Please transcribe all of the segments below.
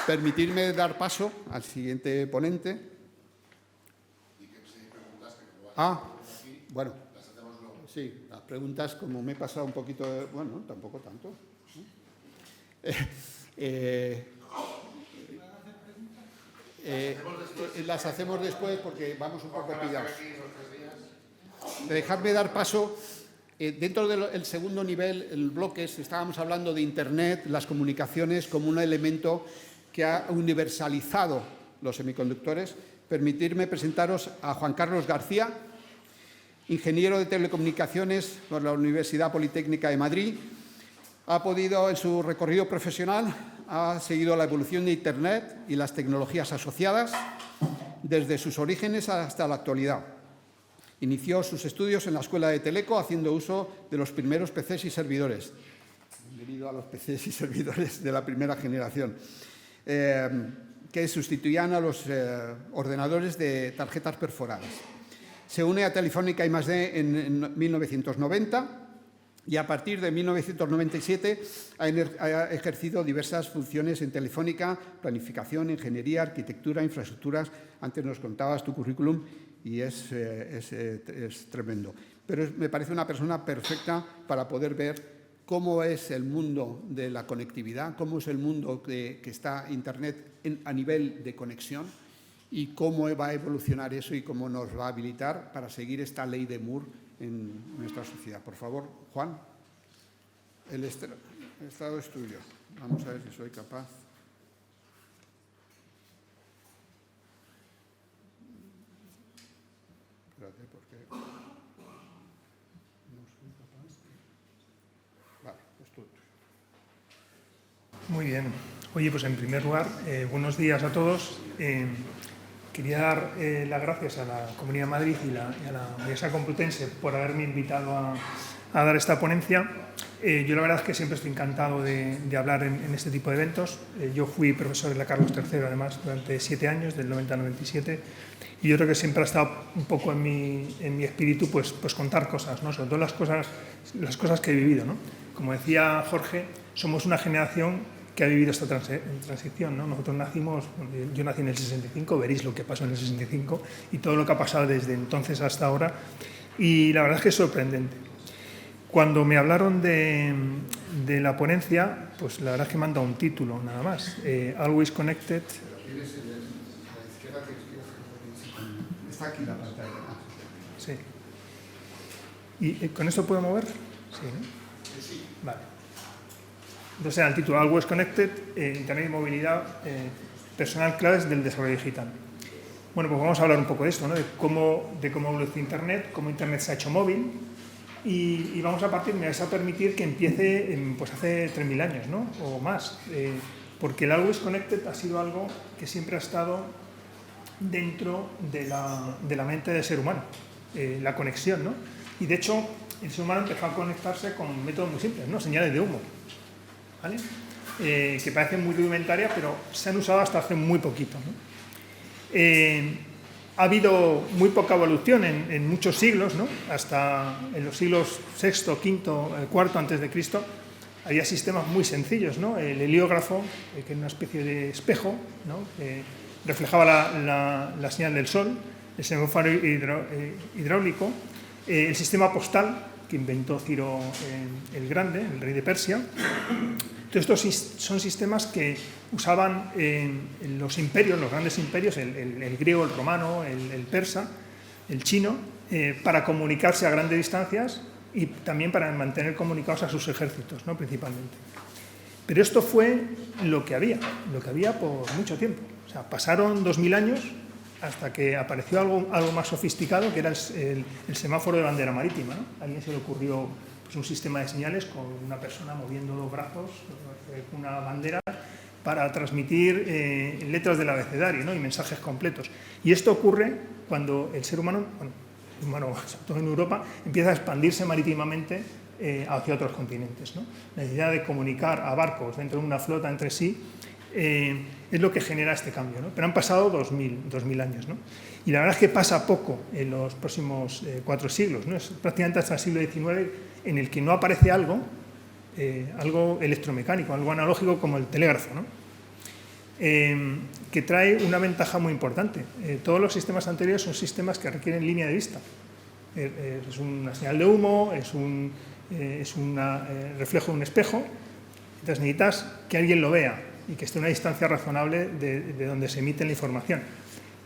permitirme dar paso al siguiente ponente. Bueno, sí, las preguntas, como me he pasado un poquito, bueno, tampoco tanto. Las hacemos después porque vamos un poco pillados. Dejadme dar paso. Dentro del segundo nivel, el bloques, estábamos hablando de Internet, las comunicaciones como un elemento que ha universalizado los semiconductores. Permitirme presentaros a Juan Carlos García, ingeniero de telecomunicaciones por la Universidad Politécnica de Madrid. Ha podido, en su recorrido profesional, ha seguido la evolución de Internet y las tecnologías asociadas desde sus orígenes hasta la actualidad. Inició sus estudios en la Escuela de Teleco haciendo uso de los primeros PCs y servidores. Bienvenido a los PCs y servidores de la primera generación, que sustituían a los ordenadores de tarjetas perforadas. Se une a Telefónica I+D en 1990 y a partir de 1997 ha ejercido diversas funciones en Telefónica: planificación, ingeniería, arquitectura, infraestructuras. Antes nos contabas tu currículum y es tremendo. Pero me parece una persona perfecta para poder ver cómo es el mundo de la conectividad, cómo es el mundo que está Internet a nivel de conexión y cómo va a evolucionar eso y cómo nos va a habilitar para seguir esta ley de Moore en nuestra sociedad. Por favor, Juan, el estado es tuyo. Vamos a ver si soy capaz. Espérate, porque no soy capaz. Vale, es tuyo. Muy bien. Oye, pues en primer lugar, buenos días a todos. Quería dar las gracias a la Comunidad de Madrid y a la Universidad Complutense por haberme invitado a dar esta ponencia. Yo la verdad es que siempre estoy encantado de hablar en este tipo de eventos. Yo fui profesor en la Carlos III, además, durante 7 años, del 90 al 97, y yo creo que siempre ha estado un poco en mi espíritu pues contar cosas, ¿no? Sobre todo las cosas que he vivido, ¿no? Como decía Jorge, somos una generación que ha vivido esta transición, ¿no? Nosotros nacimos, yo nací en el 65, veréis lo que pasó en el 65 y todo lo que ha pasado desde entonces hasta ahora, y la verdad es que es sorprendente. Cuando me hablaron de la ponencia, pues la verdad es que me han dado un título, nada más, Always Connected. Está aquí la pantalla. Sí. ¿Y con esto puedo mover? Sí, ¿no? Sí. Vale. Entonces, el título Always Connected, Internet y movilidad, personal claves del desarrollo digital. Bueno, pues vamos a hablar un poco de esto, ¿no? de cómo evoluciona Internet, cómo Internet se ha hecho móvil, y vamos a partir, me vais a permitir que empiece pues hace 3.000 años, ¿no? O más, porque el Always Connected ha sido algo que siempre ha estado dentro de la mente del ser humano, la conexión, ¿no? Y de hecho, el ser humano empezó a conectarse con métodos muy simples, ¿no? Señales de humo, ¿vale? Que parecen muy rudimentarias, pero se han usado hasta hace muy poquito, ¿no? Ha habido muy poca evolución en muchos siglos, ¿no? Hasta en los siglos VI, V, IV antes de Cristo, había sistemas muy sencillos, ¿no? El heliógrafo, que era una especie de espejo, ¿no? Reflejaba la señal del sol, el semáforo hidráulico, el sistema postal, que inventó Ciro el Grande, el rey de Persia. Todos estos son sistemas que usaban los imperios, los grandes imperios, el griego, el romano, el persa, el chino, para comunicarse a grandes distancias y también para mantener comunicados a sus ejércitos, ¿no? Principalmente. Pero esto fue lo que había por mucho tiempo. O sea, pasaron 2.000 años hasta que apareció algo más sofisticado, que era el semáforo de bandera marítima, ¿no? A alguien se le ocurrió pues, un sistema de señales con una persona moviendo los brazos, una bandera, para transmitir letras del abecedario, ¿no? Y mensajes completos. Y esto ocurre cuando el ser humano, sobre todo en Europa, empieza a expandirse marítimamente hacia otros continentes, ¿no? La necesidad de comunicar a barcos dentro de una flota entre sí es lo que genera este cambio, ¿no? Pero han pasado 2.000 años, ¿no? Y la verdad es que pasa poco en los próximos 4 siglos, ¿no? Es prácticamente hasta el siglo XIX en el que no aparece algo electromecánico, algo analógico como el telégrafo, ¿no? que trae una ventaja muy importante. Todos los sistemas anteriores son sistemas que requieren línea de vista. Es una señal de humo, es un reflejo de un espejo. Entonces necesitas que alguien lo vea y que esté a una distancia razonable de donde se emite la información.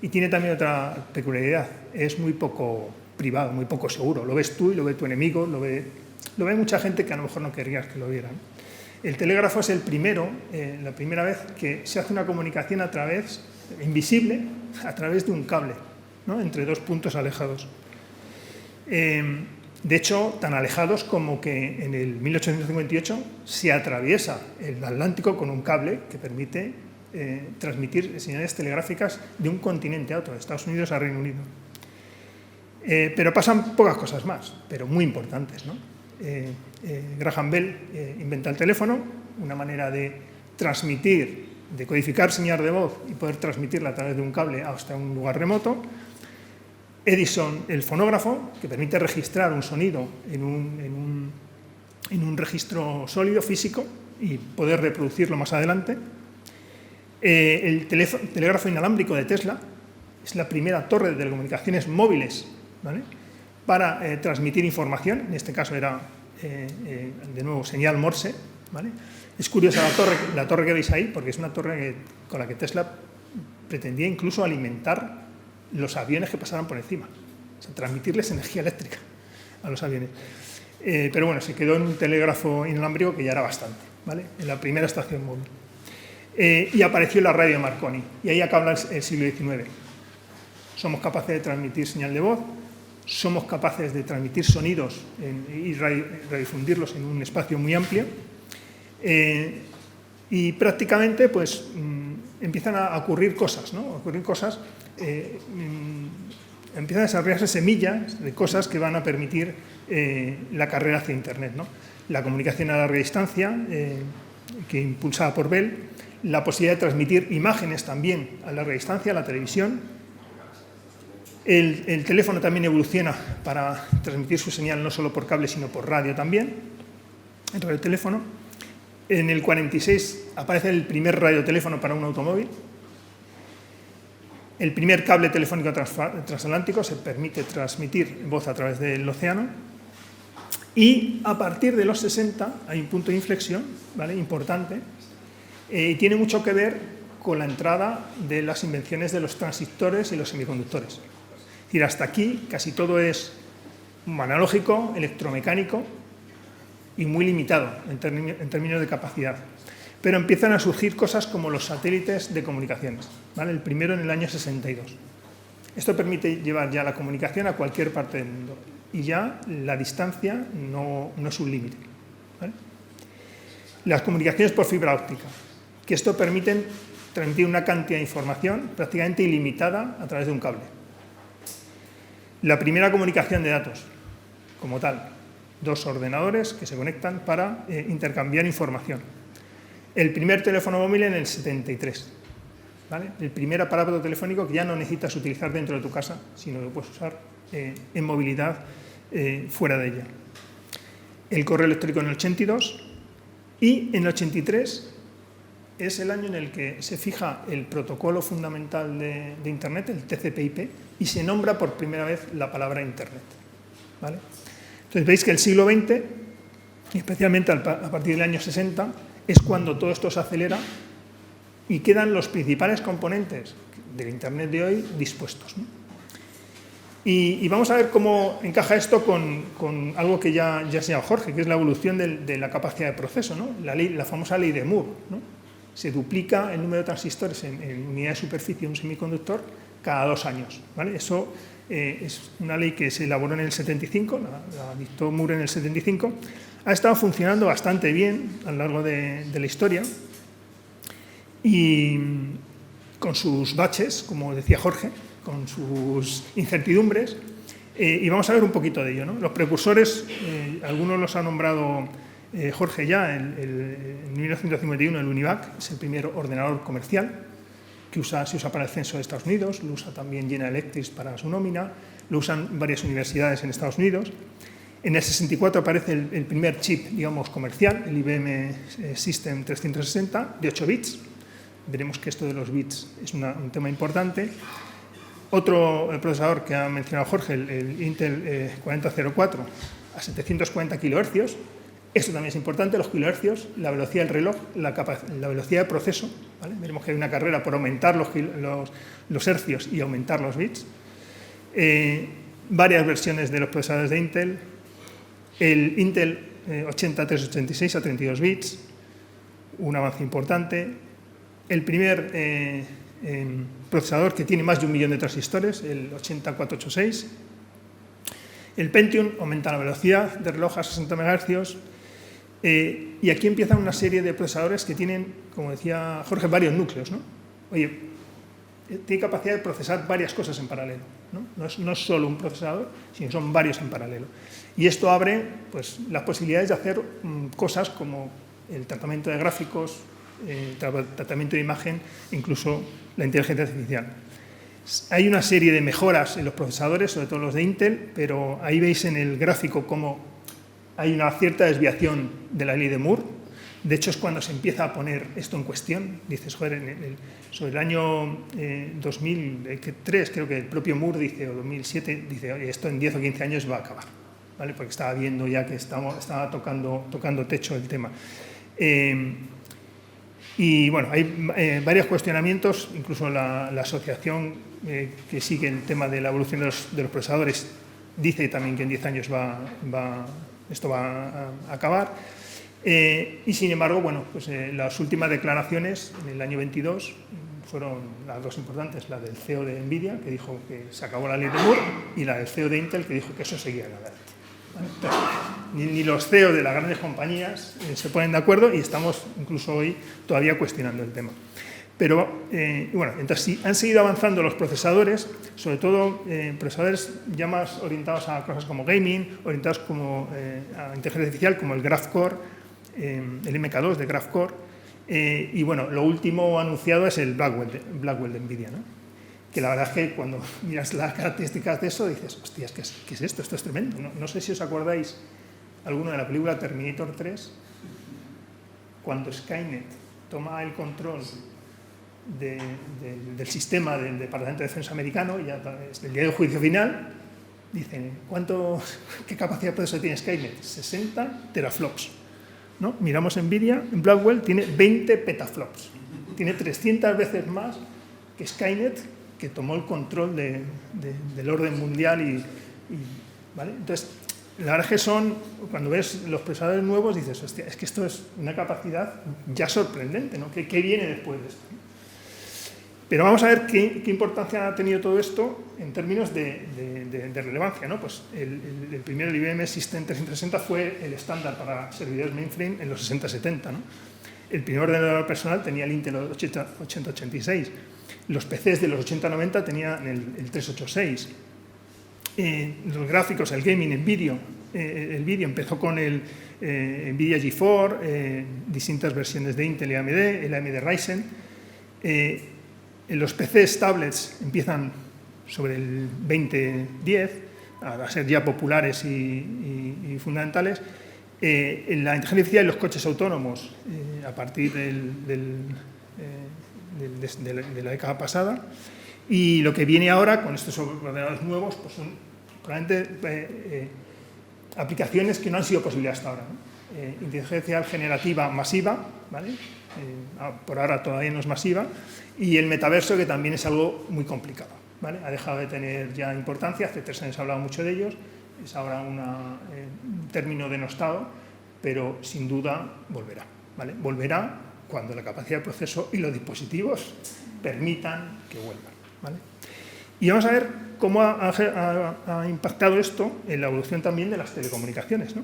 Y tiene también otra peculiaridad, es muy poco privado, muy poco seguro. Lo ves tú y lo ve tu enemigo, lo ve mucha gente que a lo mejor no querrías que lo vieran. El telégrafo es el primero, la primera vez que se hace una comunicación invisible, a través de un cable, ¿no? Entre dos puntos alejados. De hecho, tan alejados como que en el 1858 se atraviesa el Atlántico con un cable que permite transmitir señales telegráficas de un continente a otro, de Estados Unidos a Reino Unido. Pero pasan pocas cosas más, pero muy importantes, ¿no? Graham Bell inventa el teléfono, una manera de transmitir, de codificar señal de voz y poder transmitirla a través de un cable hasta un lugar remoto. Edison, el fonógrafo, que permite registrar un sonido en un registro sólido, físico, y poder reproducirlo más adelante. El telégrafo inalámbrico de Tesla es la primera torre de telecomunicaciones móviles, ¿vale?, para transmitir información. En este caso era, de nuevo, señal Morse, ¿vale? Es curiosa la torre que veis ahí, porque es una torre con la que Tesla pretendía incluso alimentar los aviones que pasaran por encima, o sea, transmitirles energía eléctrica a los aviones. Pero bueno, se quedó en un telégrafo inalámbrico que ya era bastante, ¿vale?, en la primera estación móvil. Y apareció la radio de Marconi, y ahí acaba el siglo XIX. Somos capaces de transmitir señal de voz, somos capaces de transmitir sonidos y redifundirlos en un espacio muy amplio, y prácticamente pues empiezan a ocurrir cosas, ¿no? Empiezan a desarrollarse semillas de cosas que van a permitir la carrera hacia Internet, ¿no? La comunicación a larga distancia, que impulsada por Bell, la posibilidad de transmitir imágenes también a larga distancia, la televisión. El teléfono también evoluciona para transmitir su señal no solo por cable, sino por radio también, el radioteléfono. En el 46 aparece el primer radioteléfono para un automóvil. El primer cable telefónico transatlántico, se permite transmitir voz a través del océano. Y a partir de los 60 hay un punto de inflexión, ¿vale?, importante, y tiene mucho que ver con la entrada de las invenciones de los transistores y los semiconductores. Es decir, hasta aquí casi todo es analógico, electromecánico y muy limitado en términos de capacidad. Pero empiezan a surgir cosas como los satélites de comunicaciones, ¿vale?, el primero en el año 62. Esto permite llevar ya la comunicación a cualquier parte del mundo y ya la distancia no es un límite, ¿vale? Las comunicaciones por fibra óptica, que esto permiten transmitir una cantidad de información prácticamente ilimitada a través de un cable. La primera comunicación de datos, como tal, dos ordenadores que se conectan para intercambiar información. El primer teléfono móvil en el 73, ¿vale?, el primer aparato telefónico que ya no necesitas utilizar dentro de tu casa, sino que puedes usar en movilidad fuera de ella. El correo electrónico en el 82 y en el 83 es el año en el que se fija el protocolo fundamental de Internet, el TCP/IP, y se nombra por primera vez la palabra Internet, ¿vale? Entonces veis que el siglo XX, y especialmente a partir del año 60, es cuando todo esto se acelera y quedan los principales componentes del Internet de hoy dispuestos, ¿no? Y vamos a ver cómo encaja esto con algo que ya ha enseñado Jorge, que es la evolución de la capacidad de proceso, ¿no? La famosa ley de Moore, ¿no? Se duplica el número de transistores en unidad de superficie de un semiconductor cada 2 años, ¿vale? Eso es una ley que se elaboró en el 75, la dictó Moore en el 75. Ha estado funcionando bastante bien a lo largo de la historia y con sus baches, como decía Jorge, con sus incertidumbres, y vamos a ver un poquito de ello, ¿no? Los precursores, algunos los ha nombrado Jorge ya, en 1951 el UNIVAC, es el primer ordenador comercial que se usa para el censo de Estados Unidos, lo usa también General Electric para su nómina, lo usan varias universidades en Estados Unidos. En el 64 aparece el primer chip, digamos, comercial, el IBM System 360, de 8 bits, veremos que esto de los bits es un tema importante. Otro procesador que ha mencionado Jorge, el Intel 4004, a 740 kHz. Esto también es importante, los kilohercios, la velocidad del reloj, la velocidad de proceso. ¿Vale? Veremos que hay una carrera por aumentar los hercios y aumentar los bits. Varias versiones de los procesadores de Intel. El Intel 80386 a 32 bits, un avance importante. El primer procesador que tiene más de 1 millón de transistores, el 80486. El Pentium aumenta la velocidad de reloj a 60 MHz. Y aquí empiezan una serie de procesadores que tienen, como decía Jorge, varios núcleos, ¿no? Oye, tiene capacidad de procesar varias cosas en paralelo, ¿no? No es solo un procesador, sino son varios en paralelo. Y esto abre pues, las posibilidades de hacer cosas como el tratamiento de gráficos, el tratamiento de imagen, incluso la inteligencia artificial. Hay una serie de mejoras en los procesadores, sobre todo los de Intel, pero ahí veis en el gráfico cómo hay una cierta desviación de la ley de Moore. De hecho, es cuando se empieza a poner esto en cuestión. Dices, joder, sobre el año 2003, creo que el propio Moore dice, o 2007, dice, oye, esto en 10 o 15 años va a acabar, ¿vale? Porque estaba viendo ya que estaba tocando techo el tema. Y bueno, hay varios cuestionamientos, incluso la asociación que sigue el tema de la evolución de los procesadores dice también que en 10 años esto va a acabar. Y sin embargo, bueno, pues, las últimas declaraciones en el año 22 fueron las dos importantes, la del CEO de NVIDIA, que dijo que se acabó la ley de Moore, y la del CEO de Intel, que dijo que eso seguía en adelante. Entonces, ni los CEOs de las grandes compañías se ponen de acuerdo y estamos incluso hoy todavía cuestionando el tema. Pero, bueno, entonces sí, han seguido avanzando los procesadores, sobre todo procesadores ya más orientados a cosas como gaming, orientados como, a inteligencia artificial, como el GraphCore, el MK2 de GraphCore, y bueno, lo último anunciado es el Blackwell de NVIDIA, ¿no? Que la verdad es que cuando miras las características de eso dices, hostias, ¿qué es esto? Esto es tremendo. No sé si os acordáis alguno de la película Terminator 3, cuando Skynet toma el control del sistema del Departamento de Defensa americano, ya el día del juicio final, dicen, ¿qué capacidad de proceso tiene Skynet? 60 teraflops. ¿No? Miramos NVIDIA, en Blackwell tiene 20 petaflops. Tiene 300 veces más que Skynet, que tomó el control del orden mundial. ¿Vale? Entonces, la verdad es que cuando ves los procesadores nuevos, dices, hostia, es que esto es una capacidad ya sorprendente, ¿no? ¿Qué viene después de esto? Pero vamos a ver qué importancia ha tenido todo esto en términos de relevancia, ¿no? Pues el primero, el IBM System 360, fue el estándar para servidores mainframe en los 60-70, ¿no? El primer ordenador personal tenía el Intel 8086. Los PCs de los 80-90 tenían el 386. Los gráficos, el gaming, el vídeo empezó con el NVIDIA GeForce, distintas versiones de Intel y AMD, el AMD Ryzen. Los PCs, tablets, empiezan sobre el 2010 a ser ya populares y fundamentales. La inteligencia artificial y los coches autónomos, a partir de la década pasada. Y lo que viene ahora, con estos ordenadores nuevos, pues son probablemente aplicaciones que no han sido posibles hasta ahora, ¿no? Inteligencia generativa masiva, ¿vale? Por ahora todavía no es masiva, y el metaverso, que también es algo muy complicado, ¿vale? Ha dejado de tener ya importancia, hace 3 años se ha hablado mucho de ellos, es ahora un término denostado, pero sin duda volverá, ¿vale? Volverá cuando la capacidad de proceso y los dispositivos permitan que vuelvan, ¿vale? Y vamos a ver cómo ha impactado esto en la evolución también de las telecomunicaciones, ¿no?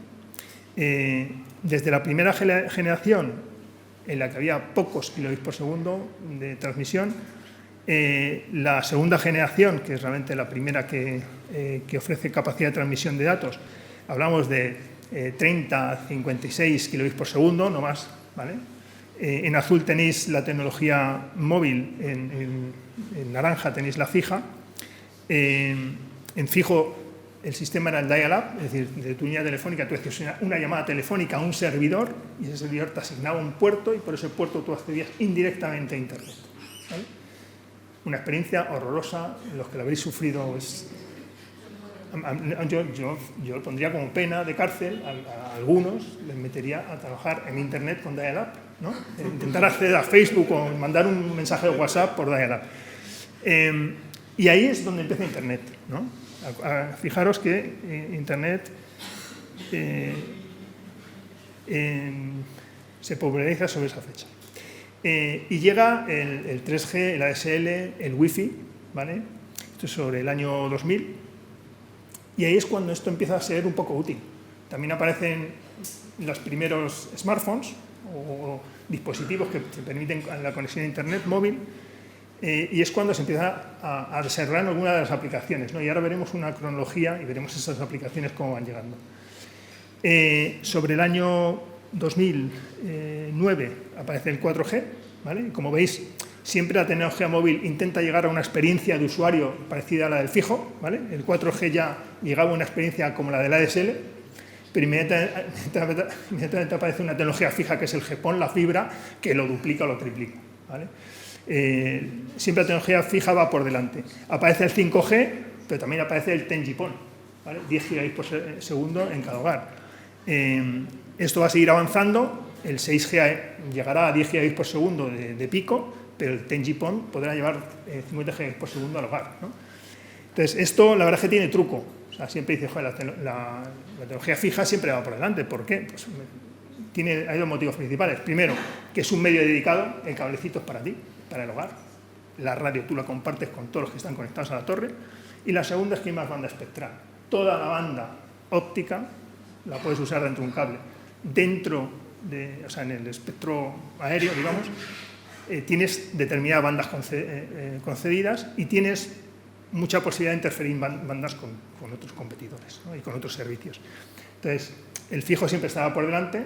Desde la primera generación, en la que había pocos kilobits por segundo de transmisión, la segunda generación, que es realmente la primera que ofrece capacidad de transmisión de datos, hablamos de 30 56 kilobits por segundo, no más, ¿vale? En azul tenéis la tecnología móvil, en naranja tenéis la fija. En fijo el sistema era el dial-up, es decir, de tu línea telefónica tú hacías una llamada telefónica a un servidor y ese servidor te asignaba un puerto y por ese puerto tú accedías indirectamente a Internet, ¿vale? Una experiencia horrorosa, los que lo habréis sufrido yo lo pondría como pena de cárcel, a algunos les metería a trabajar en Internet con dial-up, ¿no? Intentar acceder a Facebook o mandar un mensaje de WhatsApp por dial-up. Y ahí es donde empieza Internet, ¿no? Fijaros que Internet se populariza sobre esa fecha. Y llega el 3G, el ADSL, el Wi-Fi, ¿vale? Esto es sobre el año 2000. Y ahí es cuando esto empieza a ser un poco útil. También aparecen los primeros smartphones o dispositivos que te permiten la conexión a Internet móvil. Y es cuando se empieza a desarrollar algunas de las aplicaciones, ¿no? Y ahora veremos una cronología y veremos esas aplicaciones cómo van llegando. Sobre el año 2009 aparece el 4G, ¿vale? Y como veis, siempre la tecnología móvil intenta llegar a una experiencia de usuario parecida a la del fijo, ¿vale? El 4G ya llegaba a una experiencia como la del ADSL, pero inmediatamente aparece una tecnología fija que es el GPON, la fibra, que lo duplica o lo triplica, ¿vale? Siempre la tecnología fija va por delante. Aparece el 5G, pero también aparece el 10G-PON, ¿vale? 10 gigabits por segundo en cada hogar. Esto va a seguir avanzando, el 6G llegará a 10 gigabits por segundo de pico, pero el 10G-PON podrá llevar 50 gigabits por segundo al hogar, ¿no? Entonces, esto la verdad es que tiene truco. O sea, siempre dice, joder, la tecnología fija siempre va por delante. ¿Por qué? Pues hay dos motivos principales. Primero, que es un medio dedicado, el cablecito es para ti, para el hogar. La radio tú la compartes con todos los que están conectados a la torre. Y la segunda es que hay más banda espectral. Toda la banda óptica la puedes usar dentro de un cable. O sea, en el espectro aéreo, digamos, tienes determinadas bandas concedidas y tienes mucha posibilidad de interferir en bandas con otros competidores, ¿no? Y con otros servicios. Entonces, el fijo siempre estaba por delante,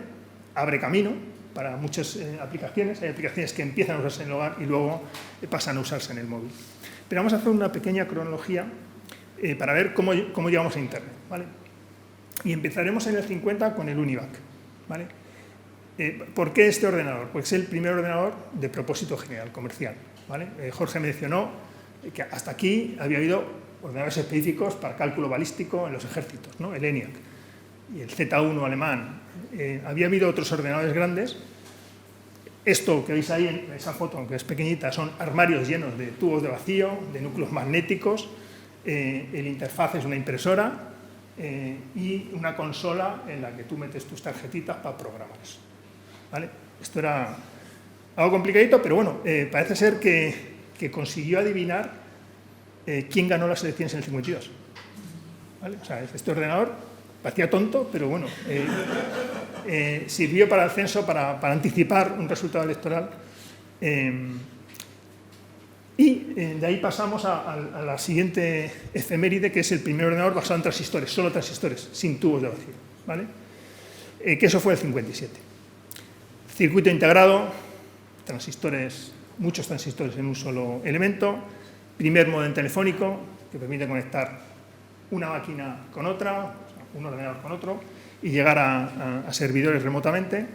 abre camino para muchas aplicaciones. Hay aplicaciones que empiezan a usarse en el hogar y luego pasan a usarse en el móvil. Pero vamos a hacer una pequeña cronología para ver cómo llegamos a Internet, ¿vale? Y empezaremos en el 50 con el UNIVAC, ¿vale? ¿Por qué este ordenador? Pues es el primer ordenador de propósito general, comercial, ¿vale? Jorge mencionó que hasta aquí había habido ordenadores específicos para cálculo balístico en los ejércitos, ¿no? El ENIAC y el Z1 alemán. Había habido otros ordenadores grandes. Esto que veis ahí en esa foto, aunque es pequeñita, son armarios llenos de tubos de vacío, de núcleos magnéticos. El interfaz es una impresora y una consola en la que tú metes tus tarjetitas para programar eso, ¿vale? Esto era algo complicadito, pero bueno, parece ser que consiguió adivinar quién ganó las elecciones en el 52. ¿Vale? O sea, este ordenador parecía tonto, pero bueno, sirvió para el censo, para anticipar un resultado electoral. Y de ahí pasamos a la siguiente efeméride, que es el primer ordenador basado en transistores, solo transistores, sin tubos de vacío, ¿vale? Que eso fue el 57. Circuito integrado, transistores, muchos transistores en un solo elemento, primer módem telefónico, que permite conectar una máquina con otra, o sea, un ordenador con otro, y llegar a servidores remotamente.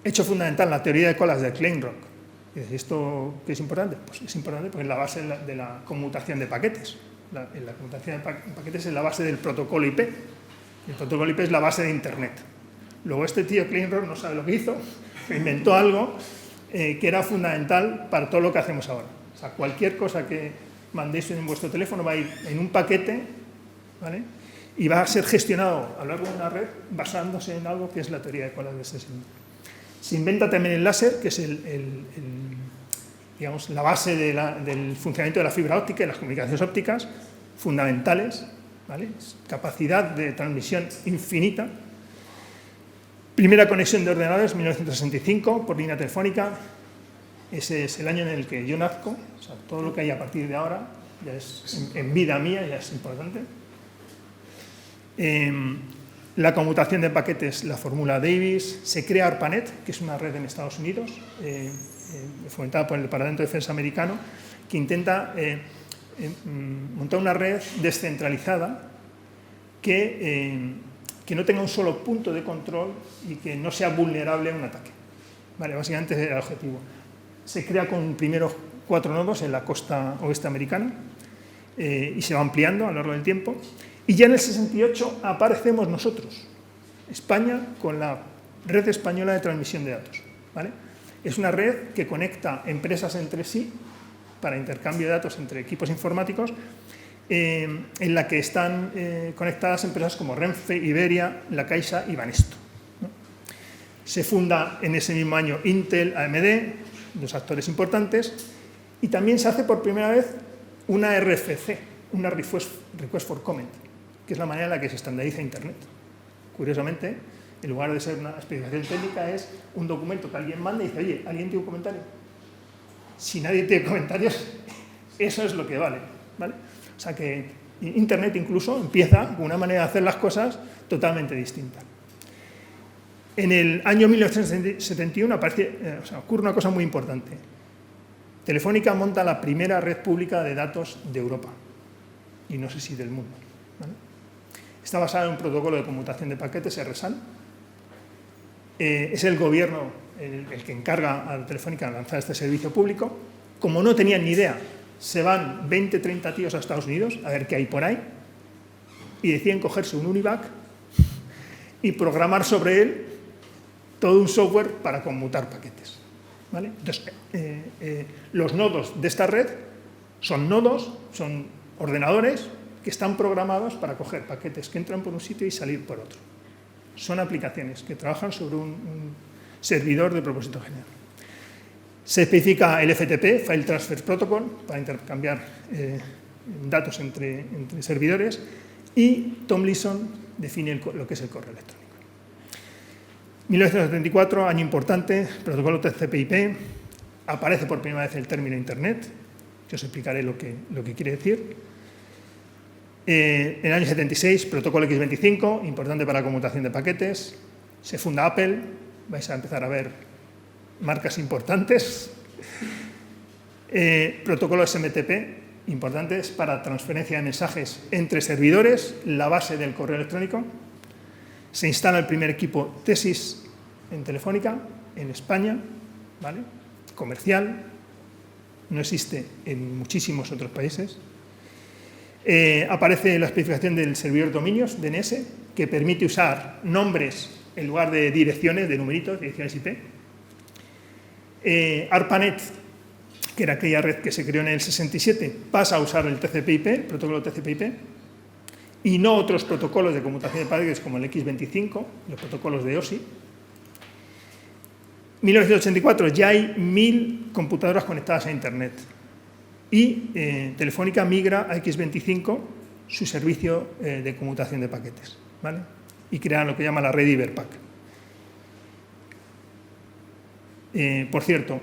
Hecho fundamental, la teoría de colas de Kleinrock. ¿Y esto qué es importante? Pues es importante porque es la base de la conmutación de paquetes. La conmutación de paquetes es la base del protocolo IP. El protocolo IP es la base de Internet. Luego este tío Kleinrock no sabe lo que hizo, inventó algo que era fundamental para todo lo que hacemos ahora. O sea, cualquier cosa que mandéis en vuestro teléfono va a ir en un paquete, ¿vale? Y va a ser gestionado a lo largo de una red basándose en algo que es la teoría de colas de Schlesinger. Se inventa también el láser, que es digamos, la base del funcionamiento de la fibra óptica y las comunicaciones ópticas, fundamentales, ¿vale? Capacidad de transmisión infinita. Primera conexión de ordenadores, 1965, por línea telefónica. Ese es el año en el que yo nazco. O sea, todo lo que hay a partir de ahora ya es en vida mía, ya es importante. La conmutación de paquetes, la fórmula Davis. Se crea ARPANET, que es una red en Estados Unidos, fomentada por el Departamento de Defensa americano, que intenta montar una red descentralizada que no tenga un solo punto de control y que no sea vulnerable a un ataque. Vale, básicamente ese era el objetivo. Se crea con primero 4 nodos en la costa oeste americana y se va ampliando a lo largo del tiempo. Y ya en el 68 aparecemos nosotros, España, con la Red Española de Transmisión de Datos. ¿Vale? Es una red que conecta empresas entre sí para intercambio de datos entre equipos informáticos, en la que están conectadas empresas como Renfe, Iberia, La Caixa y Banesto, ¿no? Se funda en ese mismo año Intel, AMD, 2 actores importantes, y también se hace por primera vez una RFC, una Request for Comment, que es la manera en la que se estandariza Internet. Curiosamente, en lugar de ser una especificación técnica, es un documento que alguien manda y dice, oye, ¿alguien tiene un comentario? Si nadie tiene comentarios, eso es lo que vale, ¿vale? O sea que Internet incluso empieza con una manera de hacer las cosas totalmente distinta. En el año 1971 ocurre una cosa muy importante. Telefónica monta la primera red pública de datos de Europa, y no sé si del mundo, ¿vale? Está basada en un protocolo de conmutación de paquetes, RSAN. Es el gobierno el que encarga a Telefónica de lanzar este servicio público. Como no tenían ni idea, se van 20, 30 tíos a Estados Unidos a ver qué hay por ahí y deciden cogerse un Univac y programar sobre él todo un software para conmutar paquetes, ¿vale? Entonces, los nodos de esta red son ordenadores que están programados para coger paquetes que entran por un sitio y salir por otro. Son aplicaciones que trabajan sobre un servidor de propósito general. Se especifica el FTP, File Transfer Protocol, para intercambiar datos entre servidores, y Tomlinson define lo que es el correo electrónico. 1974, año importante, protocolo TCP/IP, aparece por primera vez el término Internet, que os explicaré lo que quiere decir. En el año 76, protocolo X25, importante para la conmutación de paquetes. Se funda Apple, vais a empezar a ver marcas importantes. Protocolo SMTP, importantes para transferencia de mensajes entre servidores, la base del correo electrónico. Se instala el primer equipo Tesis en Telefónica, en España, ¿vale? Comercial, no existe en muchísimos otros países. Aparece la especificación del servidor dominios, DNS, que permite usar nombres en lugar de direcciones, de numeritos, direcciones IP. ARPANET, que era aquella red que se creó en el 67, pasa a usar el TCP/IP, el protocolo TCP/IP, y no otros protocolos de conmutación de paquetes como el X25, los protocolos de OSI. 1984, ya hay 1000 computadoras conectadas a Internet. Y Telefónica migra a X25 su servicio de conmutación de paquetes, ¿vale? Y crean lo que llama la red Iberpack. Por cierto,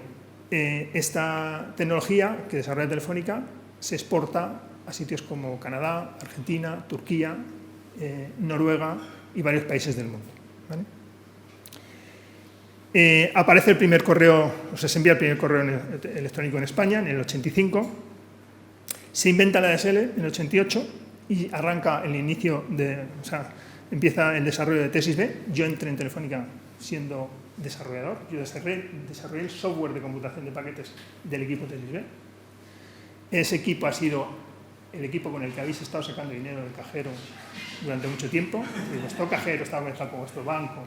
esta tecnología que desarrolla Telefónica se exporta a sitios como Canadá, Argentina, Turquía, Noruega y varios países del mundo, ¿vale? Aparece el primer correo, o sea, se envía el primer correo electrónico en España en el 85, se inventa la ADSL en el 88 y arranca el inicio empieza el desarrollo de Tesis B. Yo entré en Telefónica siendo desarrollador, yo desarrollé el software de computación de paquetes del equipo Tesis B. Ese equipo ha sido el equipo con el que habéis estado sacando dinero del cajero durante mucho tiempo. Vuestro cajero estaba conectado con vuestro banco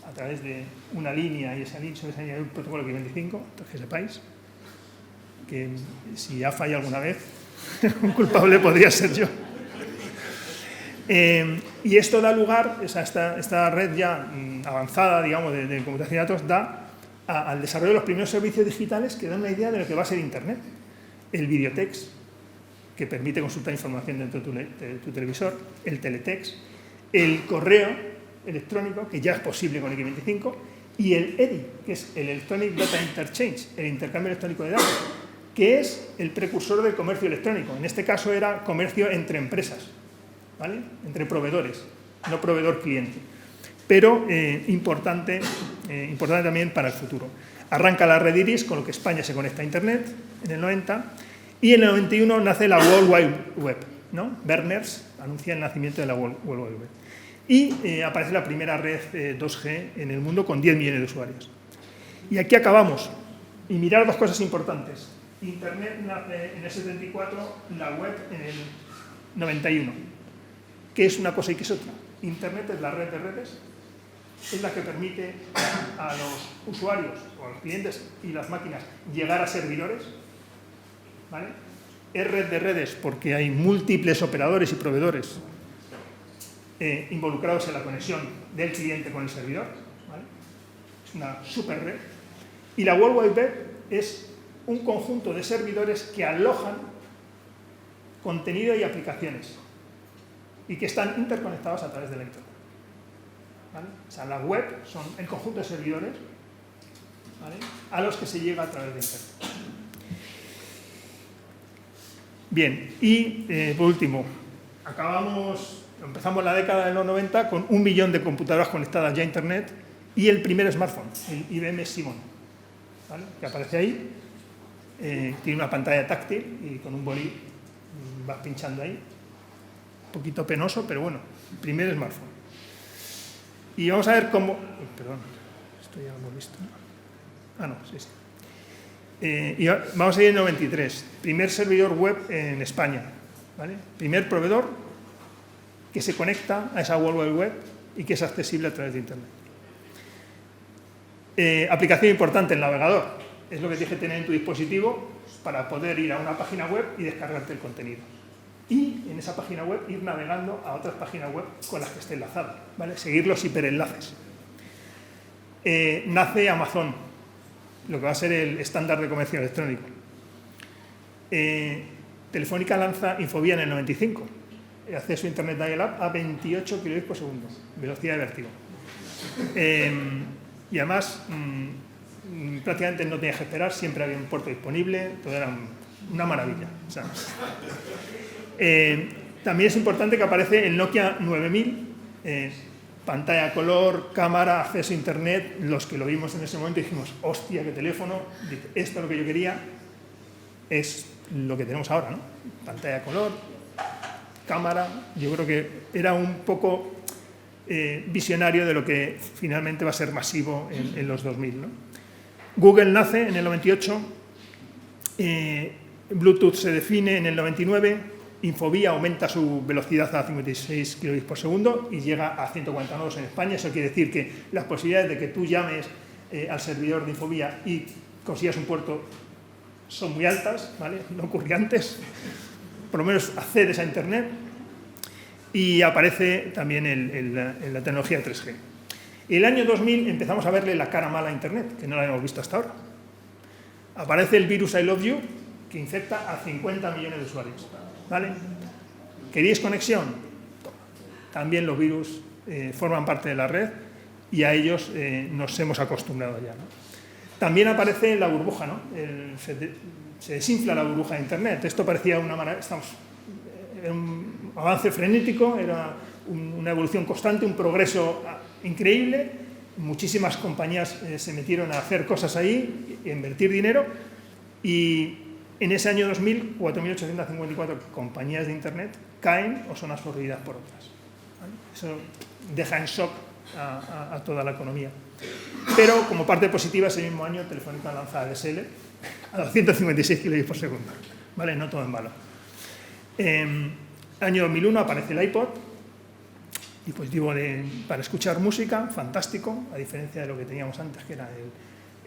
a través de una línea, y sobre esa línea hay un protocolo X25, entonces que sepáis que si ha fallado alguna vez, un culpable podría ser yo. Y esto da lugar, esta red ya avanzada, digamos, de computación de datos, da al desarrollo de los primeros servicios digitales que dan una idea de lo que va a ser Internet. El videotext, que permite consultar información dentro de tu televisor, el teletext, el correo electrónico, que ya es posible con X25, y el EDI, que es el Electronic Data Interchange, el intercambio electrónico de datos, que es el precursor del comercio electrónico. En este caso era comercio entre empresas, ¿vale? Entre proveedores, no proveedor-cliente. Pero importante también para el futuro. Arranca la red IRIS, con lo que España se conecta a Internet en el 90, y en el 91 nace la World Wide Web, ¿no? Berners, anuncia el nacimiento de la World Wide Web. Y aparece la primera red 2G en el mundo con 10 millones de usuarios. Y aquí acabamos. Y mirar dos cosas importantes. Internet nace en el 74, la web en el 91. ¿Qué es una cosa y qué es otra? Internet es la red de redes, es la que permite a los usuarios o a los clientes y las máquinas llegar a servidores, ¿vale? Es red de redes porque hay múltiples operadores y proveedores involucrados en la conexión del cliente con el servidor, ¿vale? Es una super red. Y la World Wide Web es un conjunto de servidores que alojan contenido y aplicaciones y que están interconectados a través de la Internet, ¿vale? O sea, la web son el conjunto de servidores, ¿vale?, a los que se llega a través de Internet. Bien, y por último, empezamos la década de los 90 con 1 millón de computadoras conectadas ya a Internet y el primer smartphone, el IBM Simon, ¿vale?, que aparece ahí. Tiene una pantalla táctil y con un bolí vas pinchando ahí. Un poquito penoso, pero bueno, primer smartphone. Y vamos a ver cómo... Perdón, esto ya lo hemos visto, ¿no? Ah, no, sí, sí. Y vamos a ir en 93. Primer servidor web en España, ¿vale? Primer proveedor que se conecta a esa World Wide Web y que es accesible a través de Internet. Aplicación importante, el navegador. Es lo que tienes que tener en tu dispositivo para poder ir a una página web y descargarte el contenido. Y en esa página web ir navegando a otras páginas web con las que esté enlazado, ¿vale? Seguir los hiperenlaces. Nace Amazon, lo que va a ser el estándar de comercio electrónico. Telefónica lanza Infovía en el 95. Acceso a Internet Dial-Up a 28 kbps por segundo, velocidad de vértigo. Y además... prácticamente no tenías que esperar, siempre había un puerto disponible, todo era una maravilla. O sea, también es importante que aparece el Nokia 9000, pantalla color, cámara, acceso a Internet. Los que lo vimos en ese momento dijimos, hostia, qué teléfono, esto es lo que yo quería, es lo que tenemos ahora, ¿no? Pantalla color, cámara. Yo creo que era un poco visionario de lo que finalmente va a ser masivo en los 2000, ¿no? Google nace en el 98, Bluetooth se define en el 99, Infovía aumenta su velocidad a 56 kbps por segundo y llega a 140 nodos en España. Eso quiere decir que las posibilidades de que tú llames al servidor de Infovía y consigas un puerto son muy altas, ¿vale? No ocurría antes, por lo menos accedes a Internet. Y aparece también la tecnología 3G. El año 2000 empezamos a verle la cara mala a Internet, que no la hemos visto hasta ahora. Aparece el virus I Love You, que infecta a 50 millones de usuarios, ¿vale? ¿Queréis conexión? También los virus forman parte de la red y a ellos nos hemos acostumbrado ya, ¿no? También aparece la burbuja, ¿no? Se desinfla la burbuja de Internet. Esto parecía un avance frenético, era una evolución constante, un progreso increíble. Muchísimas compañías se metieron a hacer cosas ahí, a invertir dinero, y en ese año 2000, 4.854 compañías de Internet caen o son absorbidas por otras, ¿vale? Eso deja en shock a toda la economía. Pero como parte positiva, ese mismo año Telefónica lanza ADSL a 256 kbps por segundo, ¿vale? No todo en vano. Año 2001 aparece el iPod, dispositivo para escuchar música, fantástico, a diferencia de lo que teníamos antes, que era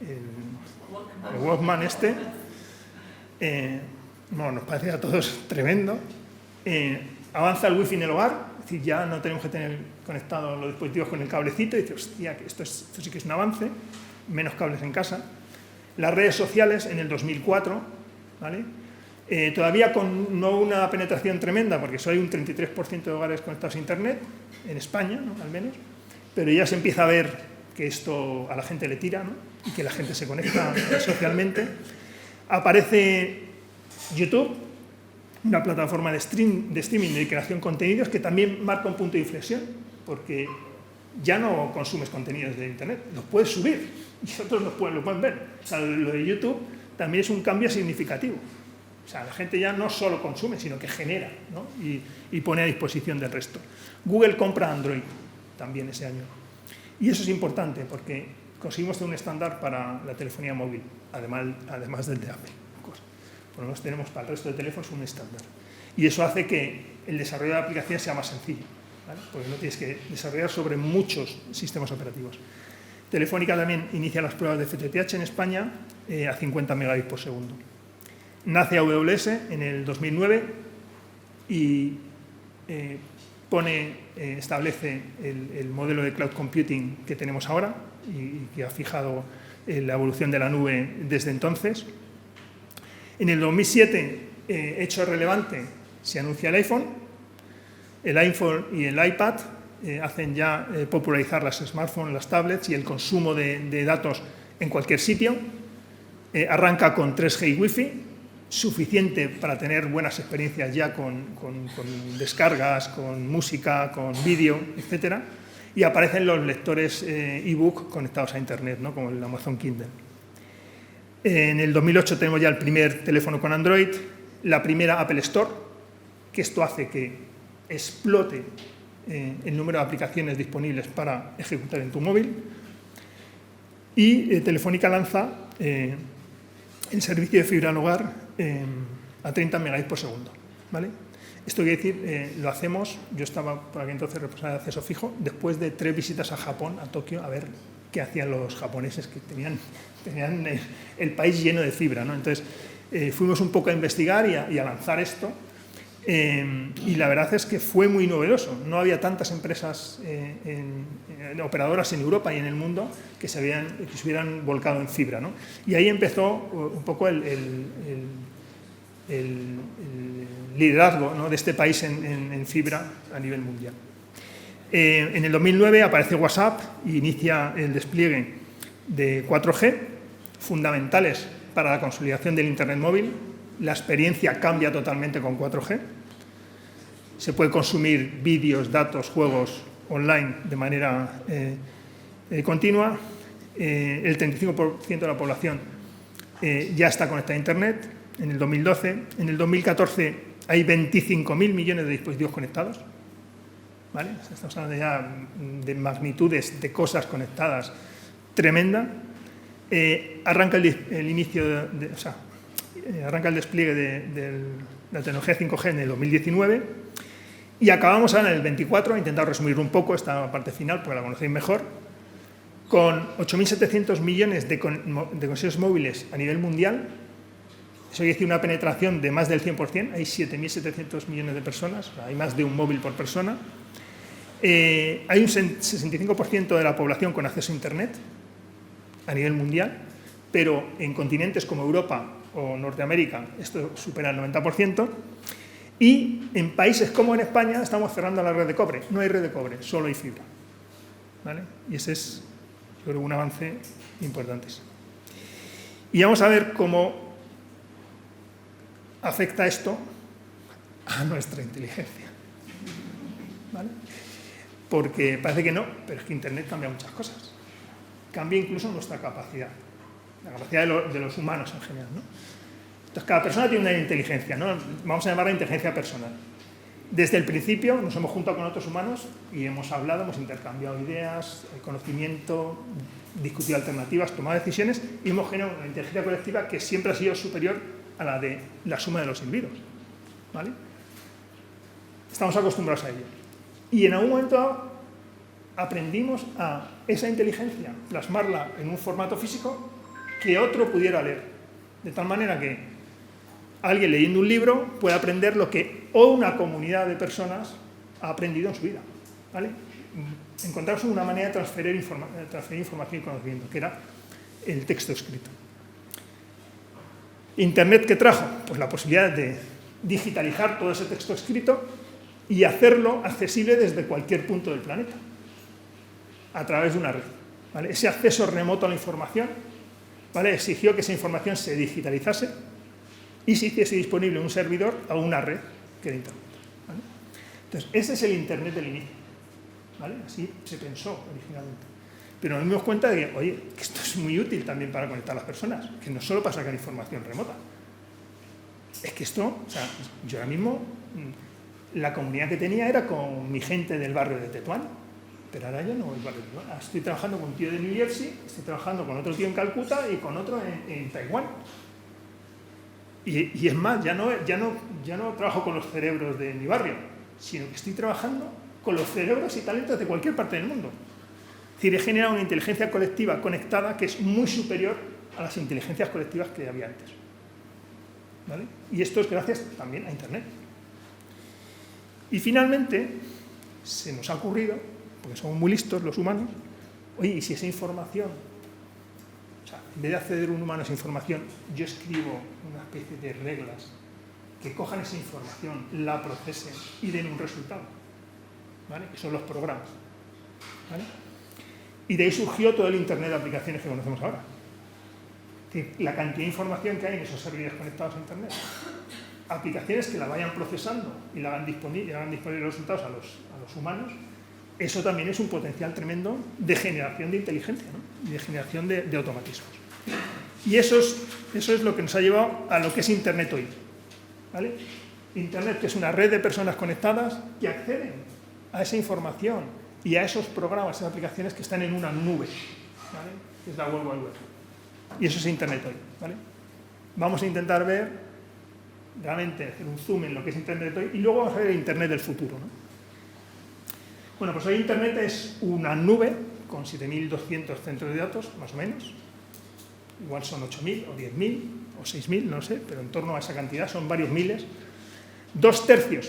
el Walkman este. Bueno, nos parece a todos tremendo. Avanza el wifi en el hogar, es decir, ya no tenemos que tener conectados los dispositivos con el cablecito, y dice, hostia, que esto sí que es un avance, menos cables en casa. Las redes sociales en el 2004, ¿vale? Todavía con no una penetración tremenda, porque solo hay un 33% de hogares conectados a Internet, en España, ¿no? Al menos, pero ya se empieza a ver que esto a la gente le tira, ¿no? Y que la gente se conecta socialmente. Aparece YouTube, una plataforma de streaming de creación de contenidos que también marca un punto de inflexión, porque ya no consumes contenidos de Internet, los puedes subir y otros lo pueden ver. O sea, lo de YouTube también es un cambio significativo. O sea, la gente ya no solo consume, sino que genera, ¿no? y pone a disposición del resto. Google compra Android también ese año. Y eso es importante porque conseguimos un estándar para la telefonía móvil, además del de Apple. Por lo menos tenemos para el resto de teléfonos un estándar. Y eso hace que el desarrollo de aplicaciones sea más sencillo, ¿vale? Porque no tienes que desarrollar sobre muchos sistemas operativos. Telefónica también inicia las pruebas de FTTH en España a 50 megabits por segundo. Nace AWS en el 2009 y establece el modelo de cloud computing que tenemos ahora y que ha fijado la evolución de la nube desde entonces. En el 2007, hecho relevante, se anuncia el iPhone. El iPhone y el iPad hacen ya popularizar las smartphones, las tablets y el consumo de datos en cualquier sitio. Arranca con 3G y Wi-Fi, suficiente para tener buenas experiencias ya con descargas, con música, con vídeo, etc. Y aparecen los lectores ebook conectados a Internet, ¿no? Como el Amazon Kindle. En el 2008 tenemos ya el primer teléfono con Android, la primera Apple Store, que esto hace que explote el número de aplicaciones disponibles para ejecutar en tu móvil. Y Telefónica lanza el servicio de fibra al hogar a 30 megabits por segundo, ¿vale? Esto quiere decir, lo hacemos, yo estaba por aquel entonces responsable de acceso fijo, después de 3 visitas a Japón, a Tokio, a ver qué hacían los japoneses que tenían el país lleno de fibra, ¿no? Entonces, fuimos un poco a investigar y a lanzar esto, y la verdad es que fue muy novedoso. No había tantas empresas operadoras en Europa y en el mundo que se hubieran volcado en fibra, ¿no? Y ahí empezó un poco el liderazgo, ¿no?, de este país en fibra a nivel mundial. En el 2009 aparece WhatsApp y inicia el despliegue de 4G, fundamentales para la consolidación del Internet móvil. La experiencia cambia totalmente con 4G. Se puede consumir vídeos, datos, juegos online de manera continua. El 35% de la población ya está conectada a Internet en el 2012. En el 2014 hay 25.000 millones de dispositivos conectados, ¿vale? Estamos hablando ya de magnitudes de cosas conectadas tremenda. Arranca arranca el despliegue de la tecnología 5G en el 2019 y acabamos ahora en el 24, he intentado resumir un poco esta parte final porque la conocéis mejor, con 8.700 millones de conexiones móviles a nivel mundial. Eso quiere decir una penetración de más del 100%, hay 7.700 millones de personas, o sea, hay más de un móvil por persona. Hay un 65% de la población con acceso a Internet a nivel mundial, pero en continentes como Europa o Norteamérica esto supera el 90%, y en países como en España estamos cerrando la red de cobre. No hay red de cobre, solo hay fibra, ¿vale? Y ese es, yo creo, un avance importante. Y vamos a ver cómo afecta esto a nuestra inteligencia, ¿vale? Porque parece que no, pero es que Internet cambia muchas cosas. Cambia incluso nuestra capacidad, la capacidad de los humanos en general, ¿no? Entonces, cada persona tiene una inteligencia, ¿no? Vamos a llamarla inteligencia personal. Desde el principio nos hemos juntado con otros humanos y hemos hablado, hemos intercambiado ideas, conocimiento, discutido alternativas, tomado decisiones y hemos generado una inteligencia colectiva que siempre ha sido superior a la de la suma de los individuos, ¿vale? Estamos acostumbrados a ello. Y en algún momento aprendimos a esa inteligencia plasmarla en un formato físico que otro pudiera leer. De tal manera que alguien leyendo un libro puede aprender lo que una comunidad de personas ha aprendido en su vida, ¿vale? Encontramos una manera de transferir información y conocimiento, que era el texto escrito. ¿Internet qué trajo? Pues la posibilidad de digitalizar todo ese texto escrito y hacerlo accesible desde cualquier punto del planeta, a través de una red, ¿vale? Ese acceso remoto a la información, ¿vale?, exigió que esa información se digitalizase y se hiciese disponible un servidor a una red que era Internet, ¿vale? Entonces, ese es el Internet del inicio, ¿vale? Así se pensó originalmente. Pero nos dimos cuenta de que, oye, que esto es muy útil también para conectar a las personas, que no solo para sacar información remota. es que esto, o sea, yo ahora mismo, la comunidad que tenía era con mi gente del barrio de Tetuán, pero ahora ya no voy al barrio de Tetuán. Ahora estoy trabajando con un tío de New Jersey, estoy trabajando con otro tío en Calcuta y con otro en Taiwán. Y es más, ya no trabajo con los cerebros de mi barrio, sino que estoy trabajando con los cerebros y talentos de cualquier parte del mundo. Es decir, he generado una inteligencia colectiva conectada que es muy superior a las inteligencias colectivas que había antes. ¿Vale? Y esto es gracias también a Internet. Y finalmente, se nos ha ocurrido, porque somos muy listos los humanos, oye, y si esa información, o sea, en vez de acceder un humano a esa información, yo escribo una especie de reglas que cojan esa información, la procesen y den un resultado, ¿vale? Que son los programas, ¿vale? Y de ahí surgió todo el Internet de aplicaciones que conocemos ahora. Es decir, la cantidad de información que hay en esos servidores conectados a Internet, aplicaciones que la vayan procesando y la hagan disponible los resultados a los humanos, eso también es un potencial tremendo de generación de inteligencia, ¿no? Y de generación de automatismos. Y eso es lo que nos ha llevado a lo que es Internet hoy, ¿vale? Internet, que es una red de personas conectadas que acceden a esa información y a esos programas, esas aplicaciones que están en una nube, ¿vale? Que es la World Wide Web. Y eso es Internet hoy, ¿vale? Vamos a intentar ver, realmente, hacer un zoom en lo que es Internet hoy y luego vamos a ver el Internet del futuro, ¿no? Bueno, pues hoy Internet es una nube con 7.200 centros de datos, más o menos. Igual son 8.000 o 10.000 o 6.000, no sé, pero en torno a esa cantidad, son varios miles. 2/3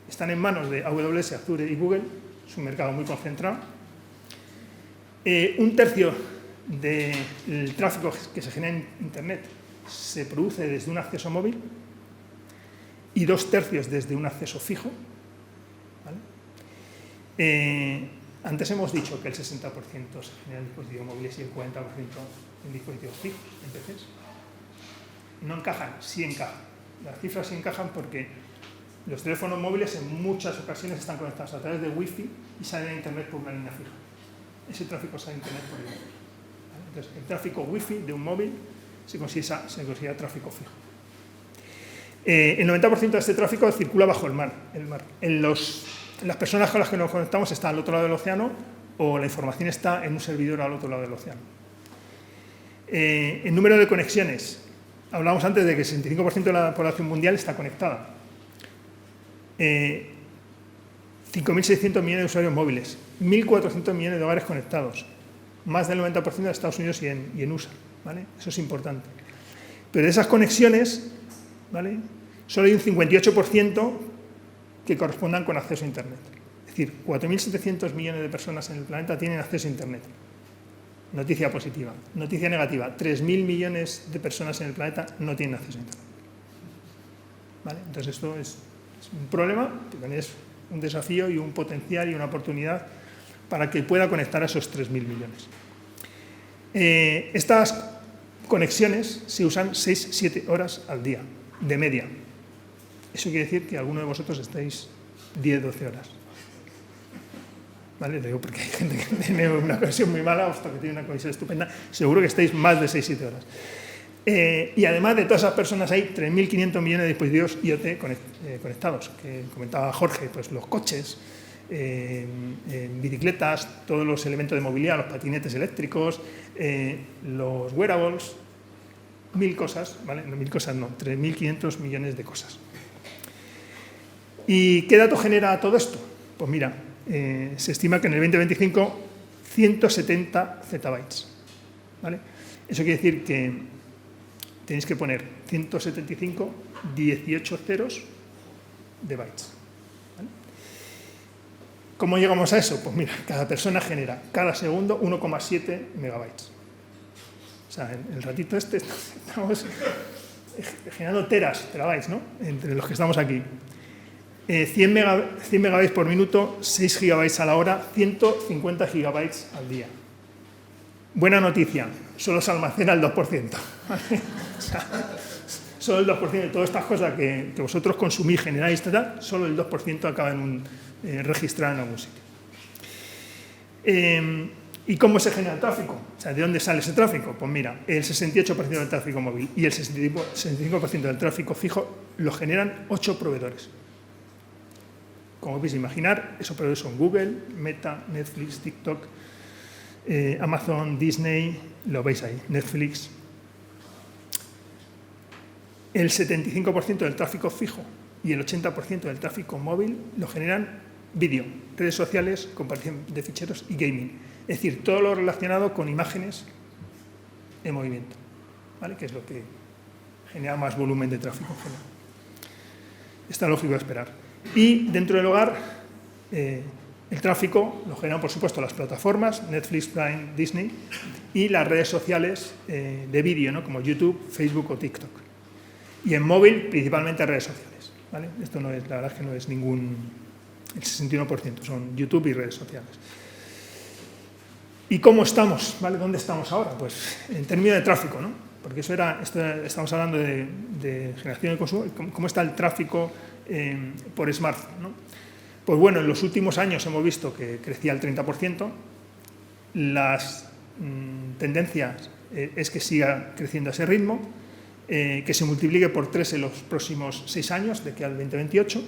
están en manos de AWS, Azure y Google, es un mercado muy concentrado. 1/3 del tráfico que se genera en Internet se produce desde un acceso móvil y 2/3 desde un acceso fijo, ¿vale? Antes hemos dicho que el 60% se genera en dispositivos móviles y el 40% en dispositivos fijos, en PCs. No encajan, sí encajan. Las cifras sí encajan porque los teléfonos móviles en muchas ocasiones están conectados a través de Wi-Fi y salen a Internet por una línea fija. Ese tráfico sale a Internet por línea fija. Entonces, el tráfico Wi-Fi de un móvil se considera tráfico fijo. El 90% de este tráfico circula bajo el mar. Las personas con las que nos conectamos están al otro lado del océano o la información está en un servidor al otro lado del océano. El número de conexiones. Hablábamos antes de que el 65% de la población mundial está conectada. 5.600 millones de usuarios móviles, 1.400 millones de hogares conectados, más del 90% de Estados Unidos y en USA, ¿vale? Eso es importante. Pero de esas conexiones, ¿vale?, solo hay un 58% que correspondan con acceso a Internet. Es decir, 4.700 millones de personas en el planeta tienen acceso a Internet. Noticia positiva. Noticia negativa, 3.000 millones de personas en el planeta no tienen acceso a Internet. ¿Vale? Entonces esto es un problema, que también es un desafío y un potencial y una oportunidad para que pueda conectar a esos 3.000 millones. Estas conexiones se usan 6-7 horas al día, de media. Eso quiere decir que alguno de vosotros estáis 10-12 horas. ¿Vale? Lo digo porque hay gente que tiene una conexión muy mala, o que tiene una conexión estupenda. Seguro que estáis más de 6-7 horas. Y además de todas esas personas hay 3.500 millones de dispositivos IoT conectados, que comentaba Jorge, pues los coches, bicicletas, todos los elementos de movilidad, los patinetes eléctricos, los wearables, 1.000 cosas, ¿vale? No, 1.000 cosas no, 3.500 millones de cosas. ¿Y qué dato genera todo esto? Pues mira, se estima que en el 2025 170 zettabytes, ¿vale? Eso quiere decir que tenéis que poner 175, 18 ceros de bytes, ¿vale? ¿Cómo llegamos a eso? Pues mira, cada persona genera cada segundo 1,7 megabytes. O sea, en el ratito este estamos generando terabytes, ¿no?, entre los que estamos aquí. 100 megabytes por minuto, 6 gigabytes a la hora, 150 gigabytes al día. Buena noticia, solo se almacena el 2%. ¿Vale? O sea, solo el 2% de todas estas cosas que vosotros consumís, generáis, solo el 2% acaba registrado en algún sitio. ¿Y cómo se genera el tráfico? O sea, ¿de dónde sale ese tráfico? Pues mira, el 68% del tráfico móvil y el 65% del tráfico fijo lo generan 8 proveedores. Como podéis imaginar, esos proveedores son Google, Meta, Netflix, TikTok, Amazon, Disney, lo veis ahí, Netflix. El 75% del tráfico fijo y el 80% del tráfico móvil lo generan vídeo, redes sociales, compartición de ficheros y gaming. Es decir, todo lo relacionado con imágenes en movimiento, ¿vale? Que es lo que genera más volumen de tráfico en general. Está lógico de esperar. Y dentro del hogar, el tráfico lo generan, por supuesto, las plataformas, Netflix, Prime, Disney, y las redes sociales de vídeo, ¿no? Como YouTube, Facebook o TikTok. Y en móvil, principalmente redes sociales, ¿vale? Esto no es, la verdad es que no es ningún... El 61% son YouTube y redes sociales. ¿Y cómo estamos? ¿Vale? ¿Dónde estamos ahora? Pues en términos de tráfico, ¿no? Porque estamos hablando de generación de consumo. ¿Cómo está el tráfico por smartphone, ¿no? Pues bueno, en los últimos años hemos visto que crecía el 30%. Las tendencias es que siga creciendo a ese ritmo, que se multiplique por 3 en los próximos 6 años, de aquí al 2028.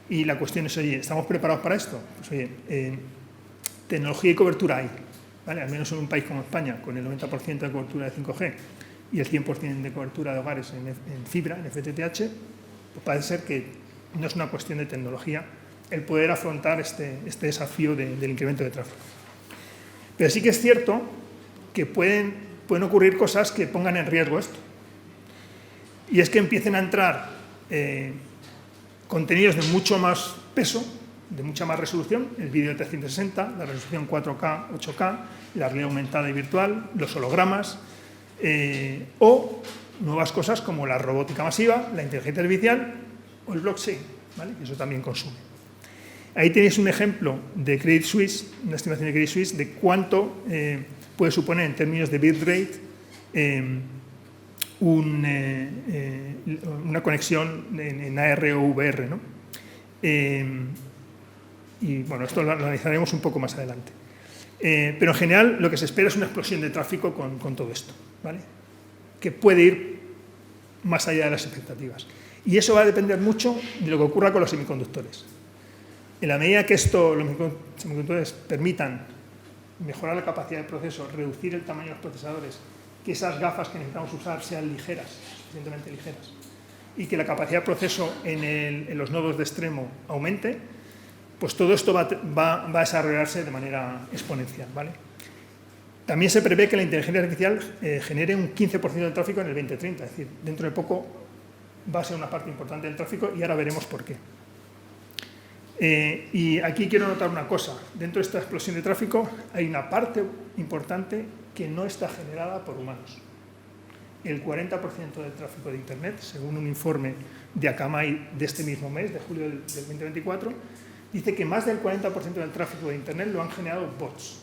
Y la cuestión es, oye, ¿estamos preparados para esto? Pues oye, tecnología y cobertura hay, ¿vale? Al menos en un país como España, con el 90% de cobertura de 5G y el 100% de cobertura de hogares en fibra, en FTTH, pues parece ser que no es una cuestión de tecnología el poder afrontar este desafío del incremento de tráfico. Pero sí que es cierto que pueden ocurrir cosas que pongan en riesgo esto. Y es que empiecen a entrar contenidos de mucho más peso, de mucha más resolución, el vídeo de 360, la resolución 4K, 8K, la realidad aumentada y virtual, los hologramas, o nuevas cosas como la robótica masiva, la inteligencia artificial o el blockchain, ¿vale? Que eso también consume. Ahí tenéis un ejemplo de Credit Suisse, una estimación de Credit Suisse, de cuánto puede suponer en términos de bitrate una conexión en AR o VR, ¿no? Y bueno, esto lo analizaremos un poco más adelante. Pero en general lo que se espera es una explosión de tráfico con todo esto, ¿vale? Que puede ir más allá de las expectativas. Y eso va a depender mucho de lo que ocurra con los semiconductores. En la medida que los semiconductores permitan mejorar la capacidad del proceso, reducir el tamaño de los procesadores, que esas gafas que necesitamos usar sean ligeras, suficientemente ligeras, y que la capacidad de proceso en los nodos de extremo aumente, pues todo esto va a desarrollarse de manera exponencial, ¿vale? También se prevé que la inteligencia artificial genere un 15% del tráfico en el 2030, es decir, dentro de poco va a ser una parte importante del tráfico y ahora veremos por qué. Y aquí quiero notar una cosa, dentro de esta explosión de tráfico hay una parte importante que no está generada por humanos. El 40% del tráfico de Internet, según un informe de Akamai de este mismo mes, de julio del 2024, dice que más del 40% del tráfico de Internet lo han generado bots.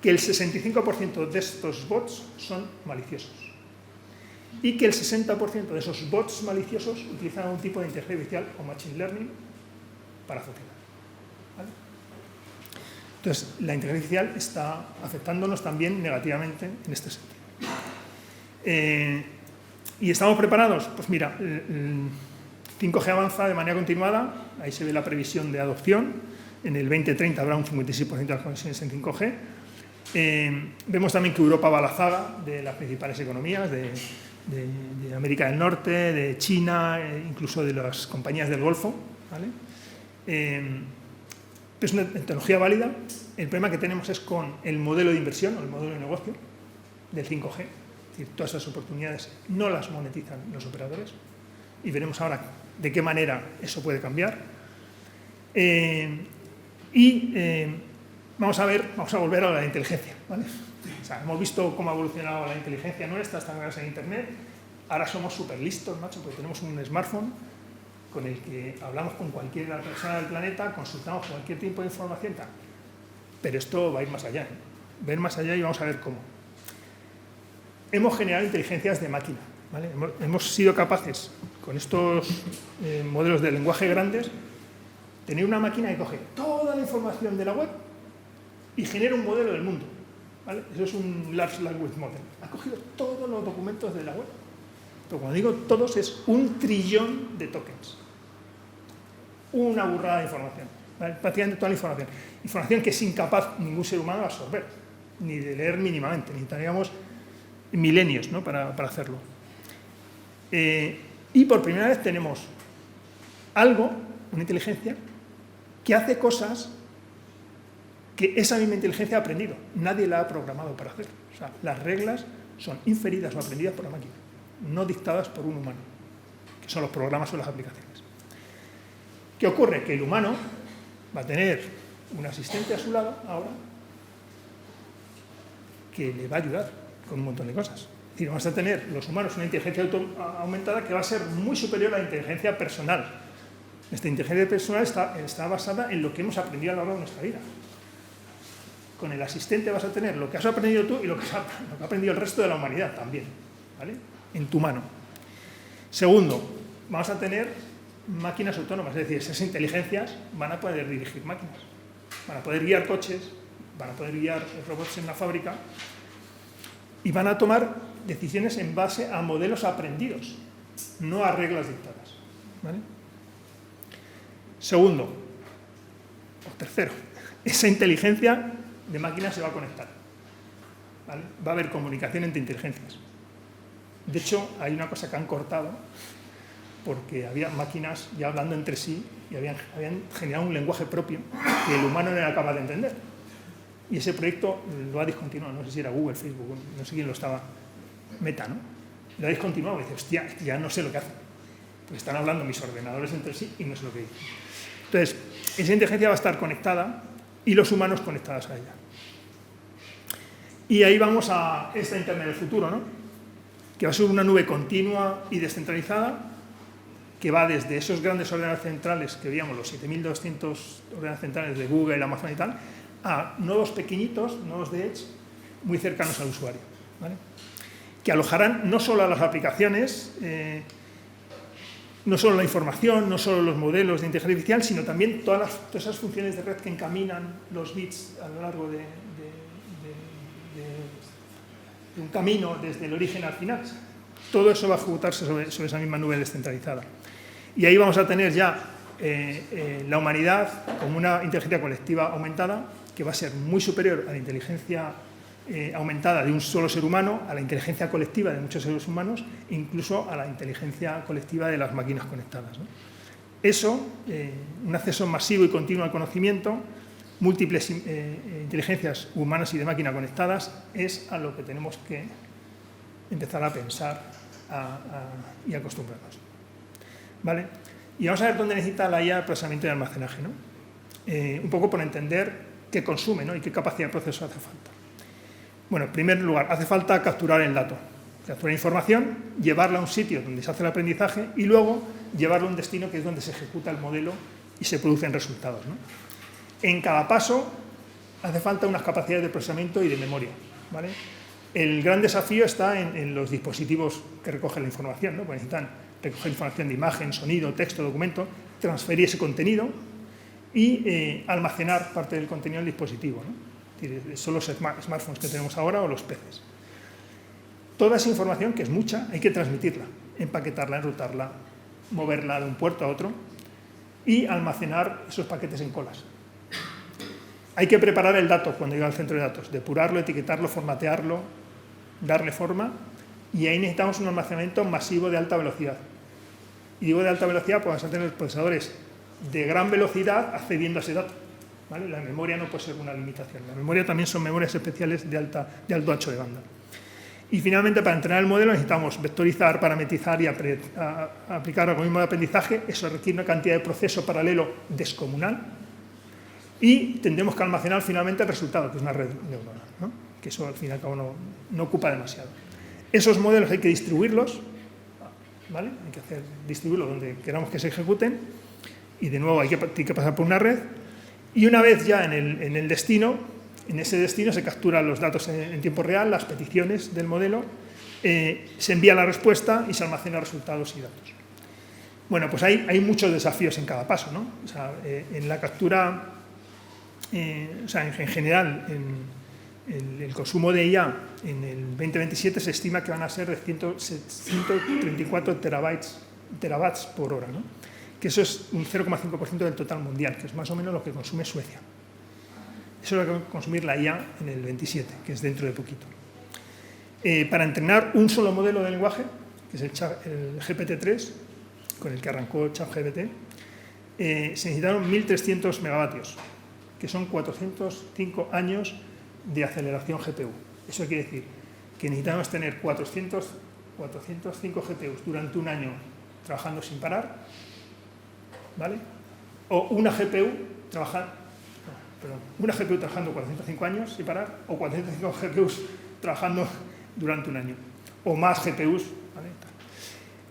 Que el 65% de estos bots son maliciosos. Y que el 60% de esos bots maliciosos utilizan algún tipo de inteligencia artificial o machine learning para funcionar, ¿vale? Entonces, la inteligencia artificial está afectándonos también negativamente en este sentido. ¿Y estamos preparados? Pues mira, el 5G avanza de manera continuada, ahí se ve la previsión de adopción, en el 2030 habrá un 56% de las conexiones en 5G. Vemos también que Europa va a la zaga de las principales economías, de América del Norte, de China, incluso de las compañías del Golfo, ¿vale? Es una tecnología válida. El problema que tenemos es con el modelo de inversión o el modelo de negocio del 5G. Es decir, todas esas oportunidades no las monetizan los operadores y veremos ahora de qué manera eso puede cambiar. Vamos a volver a la inteligencia, ¿vale? O sea, hemos visto cómo ha evolucionado la inteligencia nuestra, estamos en Internet, ahora somos súper listos, macho, porque tenemos un smartphone con el que hablamos con cualquier persona del planeta, consultamos cualquier tipo de información, tal. Pero esto va a ir más allá, ¿eh? Va a ir más allá y vamos a ver cómo. Hemos generado inteligencias de máquina, ¿vale? Hemos sido capaces, con estos modelos de lenguaje grandes, tener una máquina que coge toda la información de la web y genera un modelo del mundo, ¿vale? Eso es un Large Language Model. Ha cogido todos los documentos de la web. Pero cuando digo todos, es 1 trillón de tokens. Una burrada de información, ¿vale? Prácticamente toda la información. Información que es incapaz ningún ser humano de absorber, ni de leer mínimamente. Necesitaríamos milenios, ¿no?, para hacerlo. Y por primera vez tenemos algo, una inteligencia, que hace cosas que esa misma inteligencia ha aprendido. Nadie la ha programado para hacerlo. O sea, las reglas son inferidas o aprendidas por la máquina, no dictadas por un humano, que son los programas o las aplicaciones. ¿Qué ocurre? Que el humano va a tener un asistente a su lado ahora que le va a ayudar con un montón de cosas. Es decir, vamos a tener los humanos una inteligencia aumentada que va a ser muy superior a la inteligencia personal. Esta inteligencia personal está basada en lo que hemos aprendido a lo largo de nuestra vida. Con el asistente vas a tener lo que has aprendido tú y lo que ha aprendido el resto de la humanidad también, ¿vale? En tu mano. Segundo, vamos a tener máquinas autónomas, es decir, esas inteligencias van a poder dirigir máquinas, van a poder guiar coches, van a poder guiar robots en la fábrica y van a tomar decisiones en base a modelos aprendidos, no a reglas dictadas, ¿vale? Segundo, o tercero, esa inteligencia de máquinas se va a conectar, ¿vale? Va a haber comunicación entre inteligencias. De hecho, hay una cosa que han cortado porque había máquinas ya hablando entre sí y habían generado un lenguaje propio que el humano no era capaz de entender. Y ese proyecto lo ha discontinuado, no sé si era Google, Facebook, no sé quién lo estaba, Meta, ¿no? Lo ha discontinuado y dice, hostia, ya no sé lo que hacen, porque están hablando mis ordenadores entre sí y no sé lo que dicen. Entonces, esa inteligencia va a estar conectada y los humanos conectados a ella. Y ahí vamos a esta Internet del futuro, ¿no?, que va a ser una nube continua y descentralizada, que va desde esos grandes ordenadores centrales que veíamos, los 7.200 ordenadores centrales de Google, Amazon y tal, a nodos pequeñitos, nodos de Edge, muy cercanos al usuario, ¿vale?, que alojarán no solo a las aplicaciones, no solo la información, no solo los modelos de inteligencia artificial, sino también todas esas funciones de red que encaminan los bits a lo largo de un camino desde el origen al final. Todo eso va a ejecutarse sobre esa misma nube descentralizada. Y ahí vamos a tener ya la humanidad como una inteligencia colectiva aumentada que va a ser muy superior a la inteligencia aumentada de un solo ser humano, a la inteligencia colectiva de muchos seres humanos, e incluso a la inteligencia colectiva de las máquinas conectadas, ¿no? Eso, un acceso masivo y continuo al conocimiento, múltiples inteligencias humanas y de máquina conectadas, es a lo que tenemos que empezar a pensar y acostumbrarnos, ¿vale? Y vamos a ver dónde necesita la IA procesamiento y almacenaje, ¿no? Un poco por entender qué consume, ¿no?, y qué capacidad de proceso hace falta. Bueno, en primer lugar, hace falta capturar el dato, capturar información, llevarla a un sitio donde se hace el aprendizaje y luego llevarla a un destino que es donde se ejecuta el modelo y se producen resultados, ¿no? En cada paso hace falta unas capacidades de procesamiento y de memoria, ¿vale? El gran desafío está en los dispositivos que recogen la información, ¿no? Porque necesitan recoger información de imagen, sonido, texto, documento, transferir ese contenido y almacenar parte del contenido en el dispositivo, ¿no? Son los smartphones que tenemos ahora o los PCs. Toda esa información, que es mucha, hay que transmitirla, empaquetarla, enrutarla, moverla de un puerto a otro y almacenar esos paquetes en colas. Hay que preparar el dato cuando llega al centro de datos, depurarlo, etiquetarlo, formatearlo, darle forma, y ahí necesitamos un almacenamiento masivo de alta velocidad. Y digo de alta velocidad porque vamos a tener procesadores de gran velocidad accediendo a ese dato, ¿vale? La memoria no puede ser una limitación. La memoria también son memorias especiales de alto ancho de banda. Y finalmente, para entrenar el modelo necesitamos vectorizar, parametrizar y aplicar algoritmos de aprendizaje. Eso requiere una cantidad de proceso paralelo descomunal. Y tendremos que almacenar finalmente el resultado, que es una red neuronal, ¿no? Que eso al fin y al cabo no ocupa demasiado. Esos modelos hay que distribuirlos, ¿vale? Hay que distribuirlos donde queramos que se ejecuten y de nuevo hay que pasar por una red. Y una vez ya en el destino, en ese destino se capturan los datos en tiempo real, las peticiones del modelo, se envía la respuesta y se almacenan resultados y datos. Bueno, pues hay muchos desafíos en cada paso, ¿no? O sea, en la captura, o sea, en general, el consumo de IA en el 2027 se estima que van a ser de 134 terabats por hora, ¿no? Que eso es un 0,5% del total mundial, que es más o menos lo que consume Suecia. Eso es lo que va a consumir la IA en el 27, que es dentro de poquito. Para entrenar un solo modelo de lenguaje, que es el GPT-3, con el que arrancó ChatGPT, se necesitaron 1.300 megavatios, que son 405 años de aceleración GPU. Eso quiere decir que necesitamos tener 405 GPUs durante un año trabajando sin parar, ¿vale? O una GPU trabajando 405 años sin parar, o 405 GPUs trabajando durante un año, o más GPUs, ¿vale?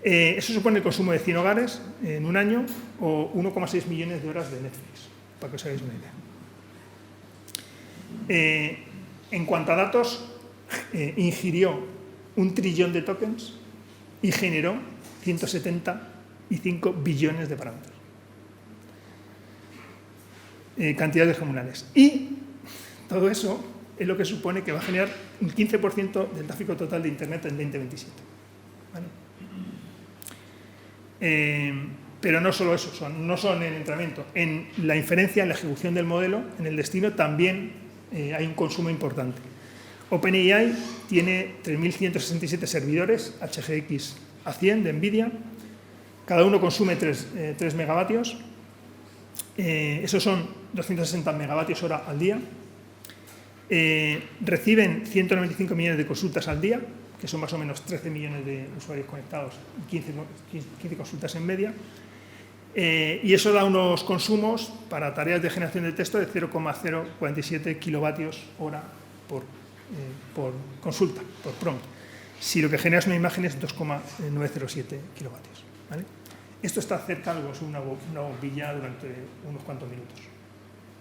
Eso supone el consumo de 100 hogares en un año o 1,6 millones de horas de Netflix, para que os hagáis una idea. En cuanto a datos, ingirió 1 trillón de tokens y generó 175 billones de parámetros. Cantidades descomunales. Y todo eso es lo que supone que va a generar un 15% del tráfico total de Internet en 2027. ¿Vale? Pero no solo eso, no solo en el entrenamiento. En la inferencia, en la ejecución del modelo, en el destino, también hay un consumo importante. OpenAI tiene 3.167 servidores HGX A100 de NVIDIA. Cada uno consume 3 megavatios. Esos son 260 megavatios hora al día. Reciben 195 millones de consultas al día, que son más o menos 13 millones de usuarios conectados y 15 consultas en media. Y eso da unos consumos para tareas de generación de texto de 0,047 kilovatios hora por consulta, por prompt. Si lo que genera es una imagen es 2,907 kilovatios. ¿Vale? Esto está cerca de una bombilla durante unos cuantos minutos.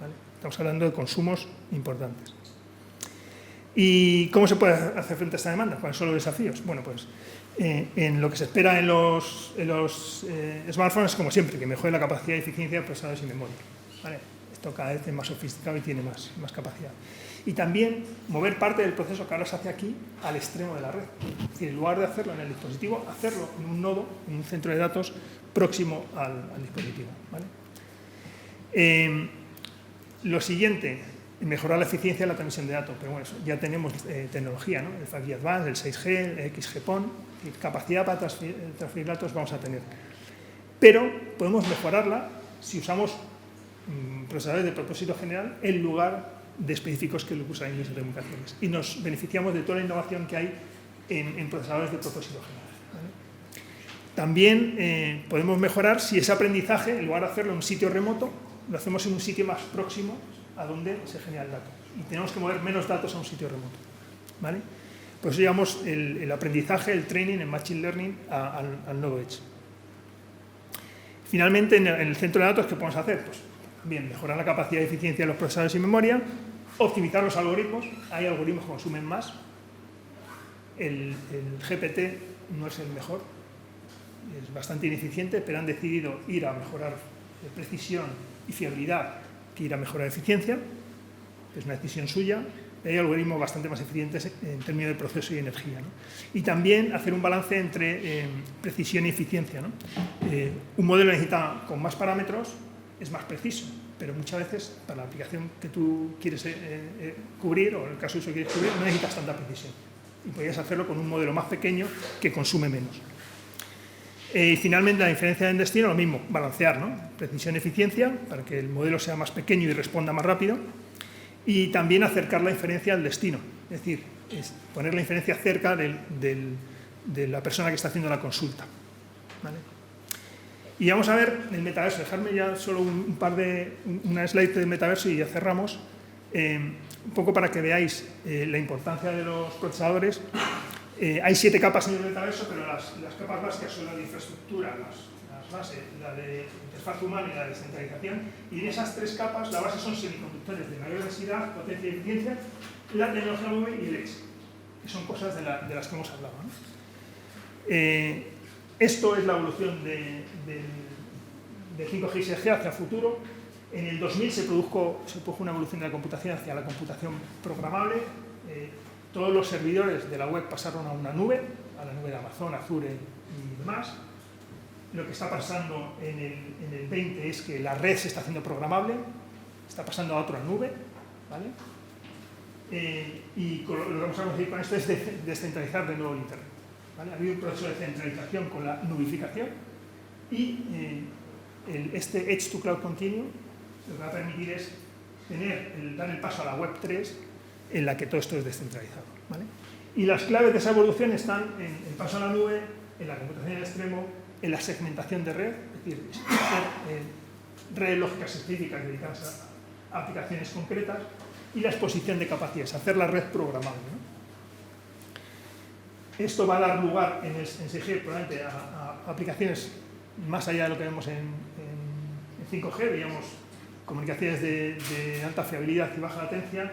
¿Vale? Estamos hablando de consumos importantes. ¿Y cómo se puede hacer frente a esta demanda? ¿Cuáles son los desafíos? Bueno, pues en lo que se espera en los smartphones, como siempre, que mejore la capacidad y eficiencia de procesadores y memoria. ¿Vale? Esto cada vez es más sofisticado y tiene más capacidad. Y también mover parte del proceso que ahora se hace aquí al extremo de la red. Es decir, en lugar de hacerlo en el dispositivo, hacerlo en un nodo, en un centro de datos próximo al dispositivo. ¿Vale? Lo siguiente, mejorar la eficiencia de la transmisión de datos. Pero bueno, ya tenemos tecnología, ¿no? El 5G Advanced, el 6G, el XGPON, capacidad para transferir datos vamos a tener. Pero podemos mejorarla si usamos procesadores de propósito general en lugar de específicos que lo usan en las telecomunicaciones. Y nos beneficiamos de toda la innovación que hay en procesadores de propósito general. ¿Vale? También podemos mejorar si ese aprendizaje, en lugar de hacerlo en un sitio remoto, lo hacemos en un sitio más próximo a donde se genera el dato. Y tenemos que mover menos datos a un sitio remoto. ¿Vale? Por eso llamamos el aprendizaje, el training, el machine learning al nodo edge. Finalmente, en el centro de datos, ¿qué podemos hacer? Pues bien, mejorar la capacidad y eficiencia de los procesadores y memoria, optimizar los algoritmos. Hay algoritmos que consumen más. El GPT no es el mejor, es bastante ineficiente, pero han decidido ir a mejorar precisión y fiabilidad que ir a mejorar eficiencia. Es una decisión suya. Hay algoritmos bastante más eficientes en términos de proceso y energía, ¿no? Y también hacer un balance entre precisión y eficiencia, ¿no? Un modelo necesita, con más parámetros, es más preciso, pero muchas veces para la aplicación que tú quieres cubrir, o en el caso de uso que quieres cubrir, no necesitas tanta precisión. Y podrías hacerlo con un modelo más pequeño que consume menos. Y finalmente, la inferencia en destino, lo mismo, balancear, ¿no? Precisión y eficiencia, para que el modelo sea más pequeño y responda más rápido. Y también acercar la inferencia al destino, es decir, poner la inferencia cerca de la persona que está haciendo la consulta. ¿Vale? Y vamos a ver el metaverso. Dejarme ya solo una slide del metaverso y ya cerramos. Un poco para que veáis la importancia de los procesadores. Hay 7 capas en el metaverso, pero las capas básicas son la de infraestructura, las bases, la de interfaz humana y la de descentralización. Y en esas 3 capas, la base son semiconductores de mayor densidad, potencia y eficiencia, la tecnología nube y el edge, que son cosas de las que hemos hablado, ¿no? Esto es la evolución de 5G y 6G hacia el futuro. En el 2000 se produjo una evolución de la computación hacia la computación programable. Todos los servidores de la web pasaron a una nube, a la nube de Amazon, Azure y demás. Lo que está pasando en el 20 es que la red se está haciendo programable, está pasando a otra nube, ¿vale? Y lo que vamos a conseguir con esto es descentralizar de nuevo el Internet, ¿vale? Ha habido un proceso de centralización con la nubificación y este Edge to Cloud Continuum lo que va a permitir es dar el paso a la Web 3 en la que todo esto es descentralizado, ¿vale? Y las claves de esa evolución están en el paso a la nube, en la computación en extremo, en la segmentación de red, es decir, hacer redes lógicas específicas dedicadas a aplicaciones concretas, y la exposición de capacidades, hacer la red programable, ¿no? Esto va a dar lugar en 6G probablemente a aplicaciones más allá de lo que vemos en 5G, veíamos comunicaciones de alta fiabilidad y baja latencia,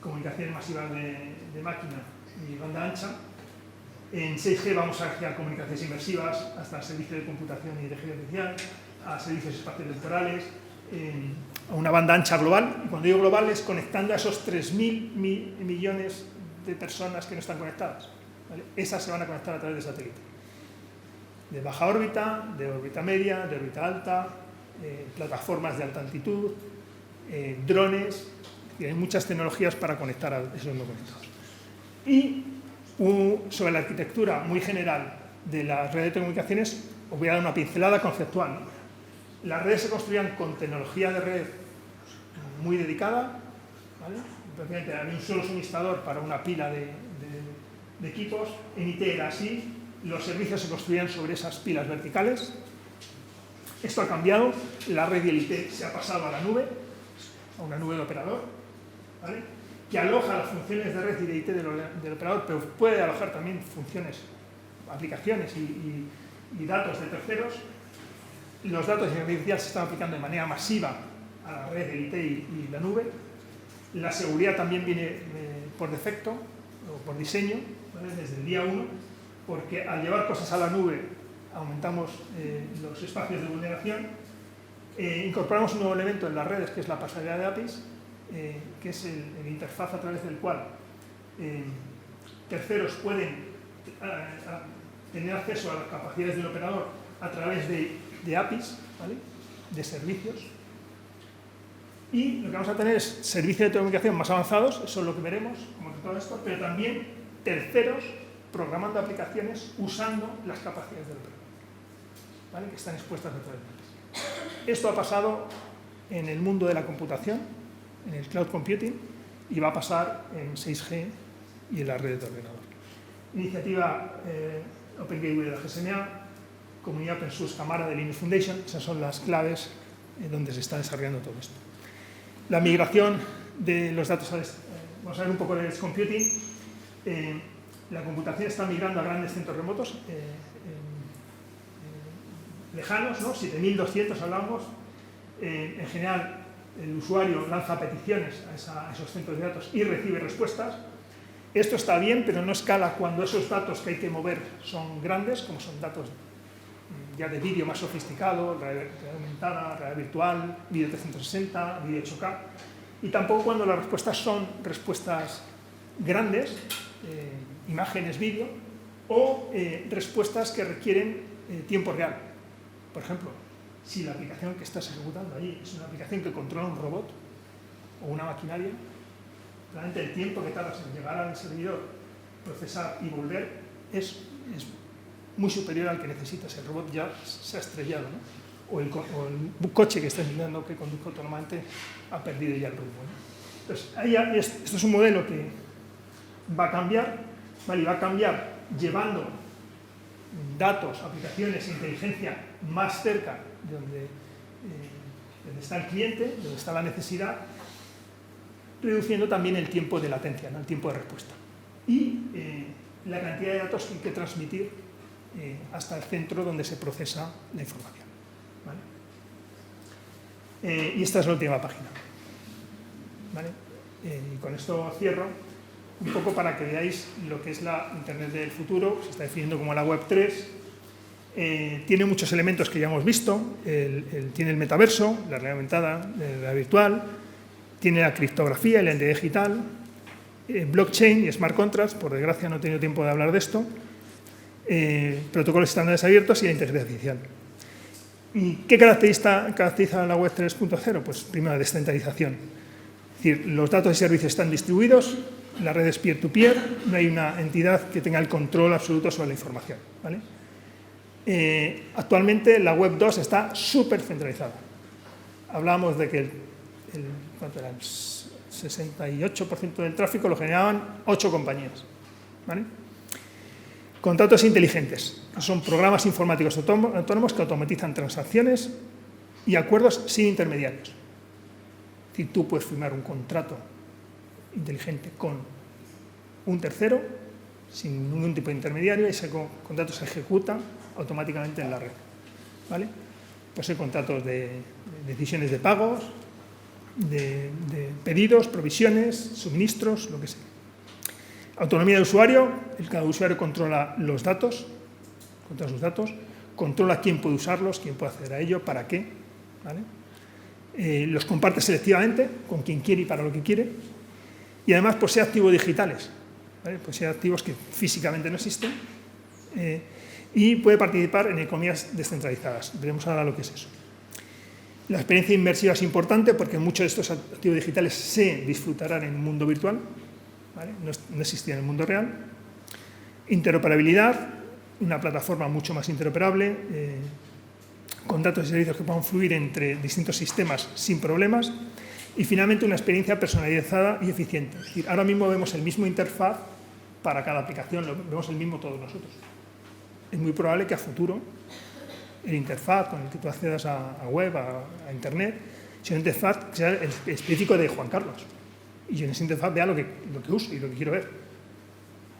comunicaciones masivas de máquina y banda ancha. En 6G vamos hacia comunicaciones inmersivas, hasta servicios de computación y inteligencia artificial, a servicios espaciotemporales, a una banda ancha global. Y cuando digo global es conectando a esos 3.000 millones de personas que no están conectadas, ¿vale? Esas se van a conectar a través de satélite. De baja órbita, de órbita media, de órbita alta, plataformas de alta altitud, drones. Hay muchas tecnologías para conectar a esos no conectados. Y sobre la arquitectura muy general de las redes de telecomunicaciones, os voy a dar una pincelada conceptual, ¿no? Las redes se construían con tecnología de red muy dedicada, ¿vale? Prácticamente había un solo suministrador para una pila de equipos. En IT era así, los servicios se construían sobre esas pilas verticales. Esto ha cambiado, la red y el IT se ha pasado a la nube, a una nube de operador, ¿vale? Que aloja las funciones de red y de IT del operador, pero puede alojar también funciones, aplicaciones y datos de terceros. Los datos de inteligencia artificial se están aplicando de manera masiva a la red del IT y la nube. La seguridad también viene por defecto o por diseño, ¿vale? Desde el día 1, porque al llevar cosas a la nube aumentamos los espacios de vulneración. Incorporamos un nuevo elemento en las redes, que es la pasarela de APIs, que es el interfaz a través del cual terceros pueden tener acceso a las capacidades del operador a través de APIs, ¿vale? De servicios. Y lo que vamos a tener es servicios de telecomunicación más avanzados, eso es lo que veremos, como que todo esto, pero también terceros programando aplicaciones usando las capacidades del operador, ¿vale? Que están expuestas a través de APIs. Esto ha pasado en el mundo de la computación, en el cloud computing, y va a pasar en 6G y en las redes de ordenador. Iniciativa Open Gateway de la GSMA, comunidad Open Source Camara de Linux Foundation, esas son las claves donde se está desarrollando todo esto. La migración de los datos vamos a ver un poco de edge computing. La computación está migrando a grandes centros remotos, lejanos, ¿no? 7.200 hablamos. En general, el usuario lanza peticiones a esos centros de datos y recibe respuestas. Esto está bien, pero no escala cuando esos datos que hay que mover son grandes, como son datos ya de vídeo más sofisticado, realidad aumentada, realidad virtual, vídeo 360, vídeo 8K, y tampoco cuando las respuestas son respuestas grandes, imágenes, vídeo, o respuestas que requieren tiempo real. Por ejemplo, si la aplicación que estás ejecutando allí es una aplicación que controla un robot o una maquinaria, realmente el tiempo que tardas en llegar al servidor, procesar y volver es muy superior al que necesitas. El robot ya se ha estrellado, ¿no? O el coche que estás mirando que conduzca autónomamente ha perdido ya el rumbo, ¿no? Entonces, esto es un modelo que va a cambiar, ¿vale? Y va a cambiar llevando datos, aplicaciones e inteligencia más cerca de donde está el cliente, donde está la necesidad, reduciendo también el tiempo de latencia, ¿no? El tiempo de respuesta. Y la cantidad de datos que hay que transmitir hasta el centro donde se procesa la información, ¿vale? Y esta es la última página, ¿vale? Y con esto cierro un poco para que veáis lo que es la Internet del futuro. Se está definiendo como la Web 3. Tiene muchos elementos que ya hemos visto. Tiene el metaverso, la realidad aumentada, la virtual, tiene la criptografía y la identidad digital, blockchain y smart contracts, por desgracia no he tenido tiempo de hablar de esto, protocolos estándares abiertos y la inteligencia artificial. ¿Y qué caracteriza la web 3.0? Pues primero, la descentralización. Es decir, los datos y servicios están distribuidos, la red es peer-to-peer, no hay una entidad que tenga el control absoluto sobre la información, ¿vale? Actualmente la web 2 está súper centralizada. Hablábamos de que el 68% del tráfico lo generaban 8 compañías, ¿vale? Contratos inteligentes, que son programas informáticos autónomos que automatizan transacciones y acuerdos sin intermediarios. Es decir, tú puedes firmar un contrato inteligente con un tercero sin ningún tipo de intermediario y ese contrato se ejecuta automáticamente en la red, ¿vale? Puede ser contratos de decisiones de pagos, de pedidos, provisiones, suministros, lo que sea. Autonomía de usuario, cada usuario controla los datos, controla sus datos, controla quién puede usarlos, quién puede acceder a ello, para qué, ¿vale? Los comparte selectivamente con quien quiere y para lo que quiere, y además posee activos digitales, ¿vale? Posee activos que físicamente no existen, y puede participar en economías descentralizadas. Veremos ahora lo que es eso. La experiencia inmersiva es importante porque muchos de estos activos digitales se disfrutarán en un mundo virtual, ¿vale? No existían en el mundo real. Interoperabilidad, una plataforma mucho más interoperable, con datos y servicios que puedan fluir entre distintos sistemas sin problemas. Y finalmente una experiencia personalizada y eficiente. Es decir, ahora mismo vemos el mismo interfaz para cada aplicación, lo vemos el mismo todos nosotros. Es muy probable que a futuro el interfaz con el que tú accedas a web, a internet, sea un interfaz que sea el específico de Juan Carlos. Y yo en ese interfaz vea lo que uso y lo que quiero ver.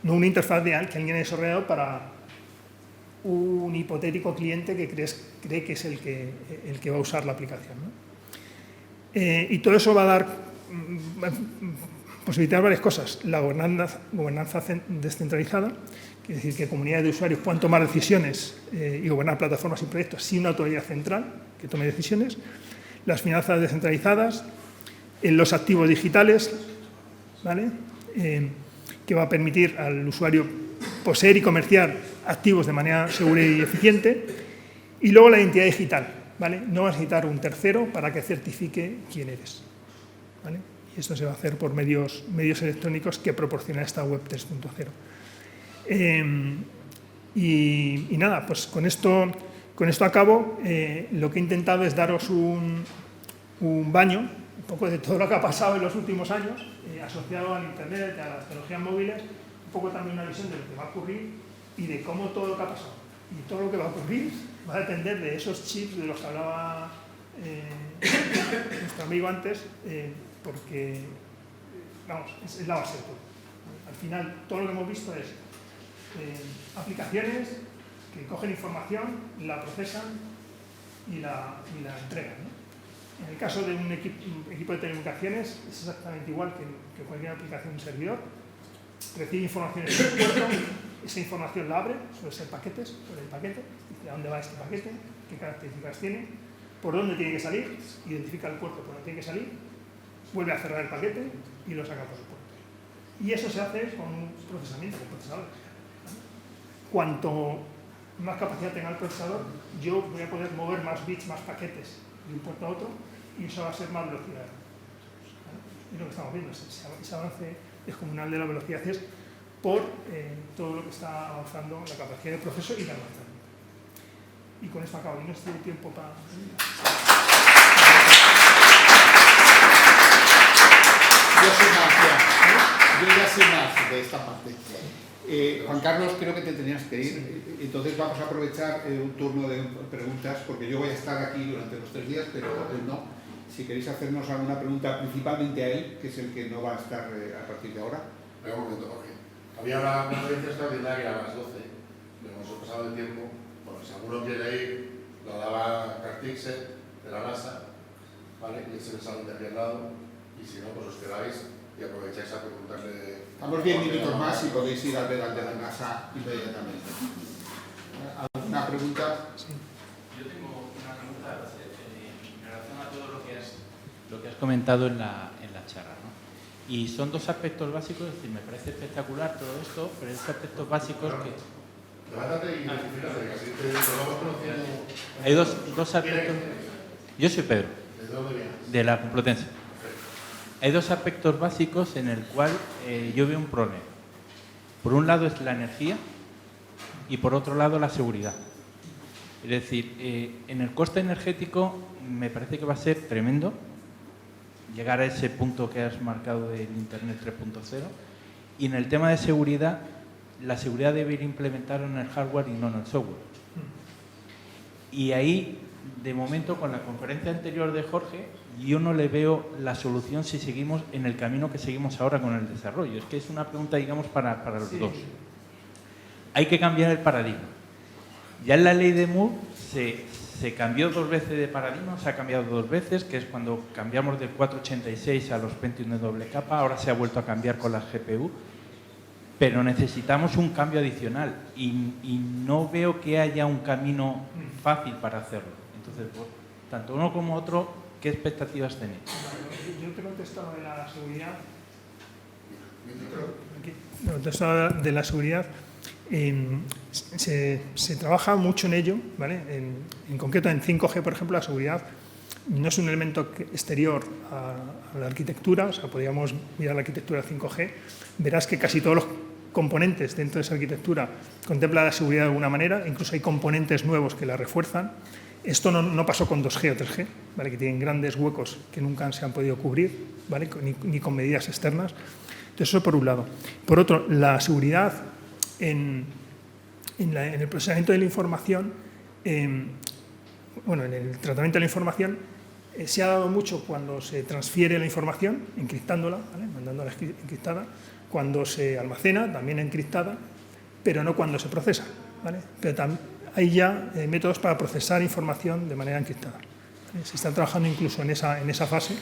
No una interfaz que alguien ha desarrollado para un hipotético cliente que cree que es el que va a usar la aplicación, ¿no? Y todo eso va a dar posibilitar varias cosas. La gobernanza descentralizada, es decir, que comunidades de usuarios puedan tomar decisiones y gobernar plataformas y proyectos sin una autoridad central que tome decisiones. Las finanzas descentralizadas, los activos digitales, ¿vale? Que va a permitir al usuario poseer y comerciar activos de manera segura y eficiente. Y luego la identidad digital, ¿vale? No vas a necesitar un tercero para que certifique quién eres, ¿vale? Y esto se va a hacer por medios electrónicos que proporciona esta web 3.0. Y nada, pues con esto acabo. Lo que he intentado es daros un baño, un poco de todo lo que ha pasado en los últimos años, asociado al Internet, a las tecnologías móviles, un poco también una visión de lo que va a ocurrir y de cómo todo lo que ha pasado. Y todo lo que va a ocurrir va a depender de esos chips de los que hablaba nuestro amigo antes, porque, vamos, es la base de todo. Al final, todo lo que hemos visto es aplicaciones que cogen información, la procesan y la entregan, ¿no? En el caso de un equipo de telecomunicaciones es exactamente igual que cualquier aplicación de un servidor. Recibe información en el puerto, esa información la abre, suele ser paquetes, sobre el paquete, dice a dónde va este paquete, qué características tiene, por dónde tiene que salir, identifica el puerto por dónde tiene que salir, vuelve a cerrar el paquete y lo saca por su puerto. Y eso se hace con un procesamiento, con procesadores. Cuanto más capacidad tenga el procesador, yo voy a poder mover más bits, más paquetes de un puerto a otro y eso va a ser más velocidad. Es lo que estamos viendo, ese avance descomunal de la velocidad es por todo lo que está avanzando, la capacidad de proceso y de almacenamiento. Y con esto acabo. Y no estoy de tiempo para... Yo ya sé más de esta parte. Juan Carlos, creo que te tenías que ir, sí. Entonces vamos a aprovechar un turno de preguntas, porque yo voy a estar aquí durante los 3 días, pero él no. Si queréis hacernos alguna pregunta, principalmente a él, que es el que no va a estar a partir de ahora. Pero un momento, Jorge. Había una conferencia extraordinaria a las 12, pero nos hemos pasado el tiempo. Bueno, si alguno quiere ir, lo daba Cartixet de la NASA, ¿vale? Y es el salón de aquí al lado, y si no, pues os quedáis y aprovecháis a preguntarle... Estamos 10 minutos más y podéis ir al de la NASA inmediatamente. ¿Alguna ¿Alguna pregunta? Sí. Yo tengo una pregunta en relación a todo lo que has comentado en la charla, ¿no? Y son dos aspectos básicos, es decir, me parece espectacular todo esto, pero hay aspectos básicos que... Levántate y identifícate, que así te vamos conociendo. Hay dos aspectos... Yo soy Pedro, ¿De dónde vienes? de la Complutense. Hay dos aspectos básicos en el cual yo veo un problema. Por un lado es la energía y por otro lado la seguridad. Es decir, en el coste energético me parece que va a ser tremendo llegar a ese punto que has marcado del Internet 3.0, y en el tema de seguridad, la seguridad debe ir implementada en el hardware y no en el software. Y ahí, de momento, con la conferencia anterior de Jorge, yo no le veo la solución si seguimos en el camino que seguimos ahora con el desarrollo. Es que es una pregunta, digamos, para los dos. Hay que cambiar el paradigma. Ya en la ley de Moore se cambió 2 veces de paradigma, se ha cambiado 2 veces, que es cuando cambiamos del 486 a los Pentium de doble capa, ahora se ha vuelto a cambiar con las GPU, pero necesitamos un cambio adicional y no veo que haya un camino fácil para hacerlo. Entonces, pues, tanto uno como otro, ¿qué expectativas tenéis? Yo te contesto de la seguridad. Contesto de la seguridad. Se trabaja mucho en ello, ¿vale? En concreto en 5G, por ejemplo, la seguridad no es un elemento exterior a la arquitectura, o sea, podríamos mirar la arquitectura 5G, verás que casi todos los componentes dentro de esa arquitectura contemplan la seguridad de alguna manera, incluso hay componentes nuevos que la refuerzan. Esto no pasó con 2G o 3G, ¿vale? Que tienen grandes huecos que nunca se han podido cubrir, ¿vale? Ni con medidas externas. Entonces, eso por un lado. Por otro, la seguridad en el procesamiento de la información, en el tratamiento de la información, se ha dado mucho cuando se transfiere la información, encriptándola, ¿vale? Mandándola encriptada, cuando se almacena, también encriptada, pero no cuando se procesa, ¿vale? Pero hay ya métodos para procesar información de manera encriptada, ¿vale? Se está trabajando incluso en esa fase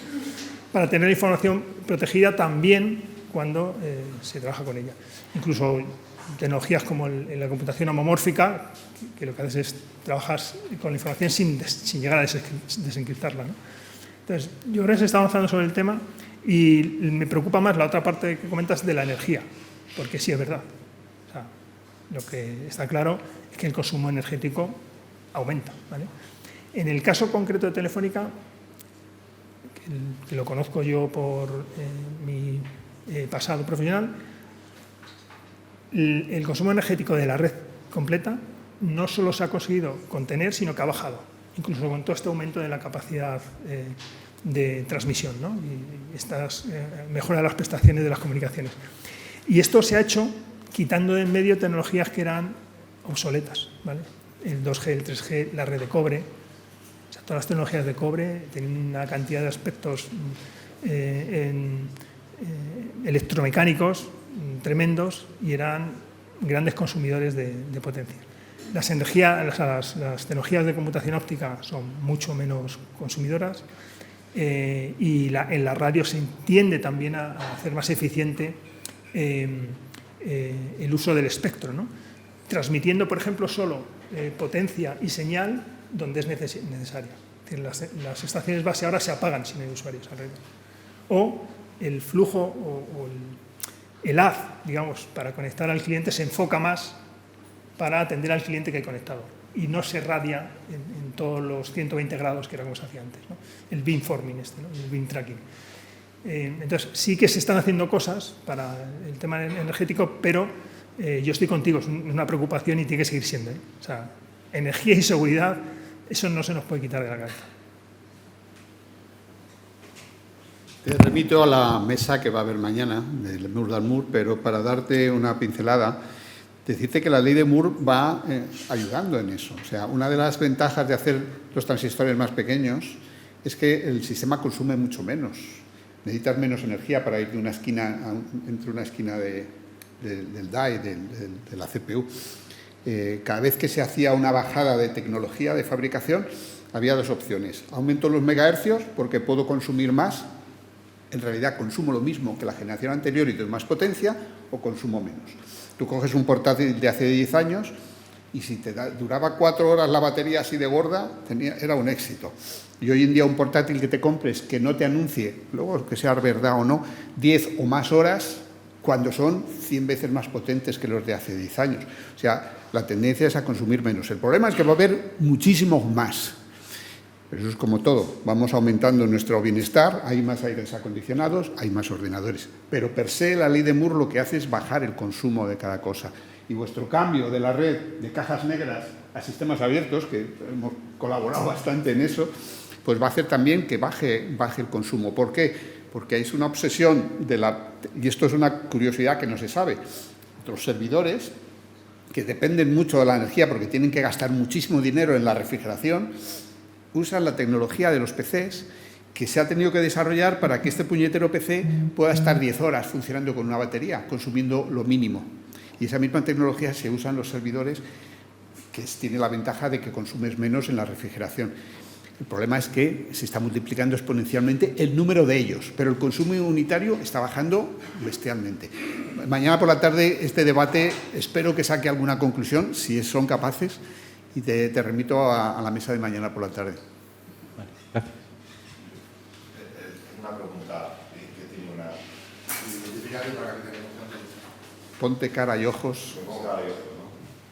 para tener información protegida también cuando se trabaja con ella. Incluso tecnologías como en la computación homomórfica, que lo que haces es trabajas con la información sin llegar a desencriptarla, ¿no? Entonces, yo creo que se está avanzando sobre el tema y me preocupa más la otra parte que comentas de la energía, porque sí es verdad. O sea, lo que está claro es que el consumo energético aumenta, ¿vale? En el caso concreto de Telefónica, que lo conozco yo por mi pasado profesional, el consumo energético de la red completa no solo se ha conseguido contener, sino que ha bajado, incluso con todo este aumento de la capacidad de transmisión, ¿no? Y estas mejora de las prestaciones de las comunicaciones. Y esto se ha hecho quitando de en medio tecnologías que eran obsoletas, ¿vale? El 2G, el 3G, la red de cobre. O sea, todas las tecnologías de cobre tienen una cantidad de aspectos electromecánicos tremendos y eran grandes consumidores de potencia. Las tecnologías de computación óptica son mucho menos consumidoras y en la radio se tiende también a hacer más eficiente el uso del espectro, ¿no? Transmitiendo, por ejemplo, solo potencia y señal donde es necesaria. Es decir, las estaciones base ahora se apagan si no hay usuarios alrededor. O el flujo o el haz, digamos, para conectar al cliente se enfoca más para atender al cliente que hay conectado y no se radia en todos los 120 grados que era como se hacía antes, ¿no? El beamforming, ¿no? El beam tracking. Entonces, sí que se están haciendo cosas para el tema energético, pero yo estoy contigo, es una preocupación y tiene que seguir siendo, ¿eh? O sea, energía y seguridad, eso no se nos puede quitar de la cabeza. Te remito a la mesa que va a haber mañana, del Moore, pero para darte una pincelada, decirte que la ley de Moore va ayudando en eso. O sea, una de las ventajas de hacer los transistores más pequeños es que el sistema consume mucho menos. Necesitas menos energía para ir de una esquina entre una esquina del DAI, de la CPU. Cada vez que se hacía una bajada de tecnología de fabricación, había 2 opciones. Aumento los megahercios porque puedo consumir más. En realidad consumo lo mismo que la generación anterior y tengo más potencia, o consumo menos. Tú coges un portátil de hace 10 años y si duraba 4 horas la batería así de gorda, era un éxito. Y hoy en día un portátil que te compres que no te anuncie, luego que sea verdad o no, 10 o más horas, cuando son 100 veces más potentes que los de hace 10 años. O sea, la tendencia es a consumir menos. El problema es que va a haber muchísimos más. Pero eso es como todo. Vamos aumentando nuestro bienestar, hay más aires acondicionados, hay más ordenadores. Pero per se la ley de Moore lo que hace es bajar el consumo de cada cosa. Y vuestro cambio de la red de cajas negras a sistemas abiertos, que hemos colaborado bastante en eso, pues va a hacer también que baje el consumo. ¿Por qué? Porque es una obsesión y esto es una curiosidad que no se sabe. Los servidores, que dependen mucho de la energía porque tienen que gastar muchísimo dinero en la refrigeración, usan la tecnología de los PCs que se ha tenido que desarrollar para que este puñetero PC pueda estar 10 horas funcionando con una batería, consumiendo lo mínimo. Y esa misma tecnología se usa en los servidores, que tiene la ventaja de que consumes menos en la refrigeración. El problema es que se está multiplicando exponencialmente el número de ellos, pero el consumo unitario está bajando bestialmente. Mañana por la tarde este debate espero que saque alguna conclusión, si son capaces, y te remito a la mesa de mañana por la tarde. Vale, gracias. Una pregunta que tiene una... Ponte cara y ojos.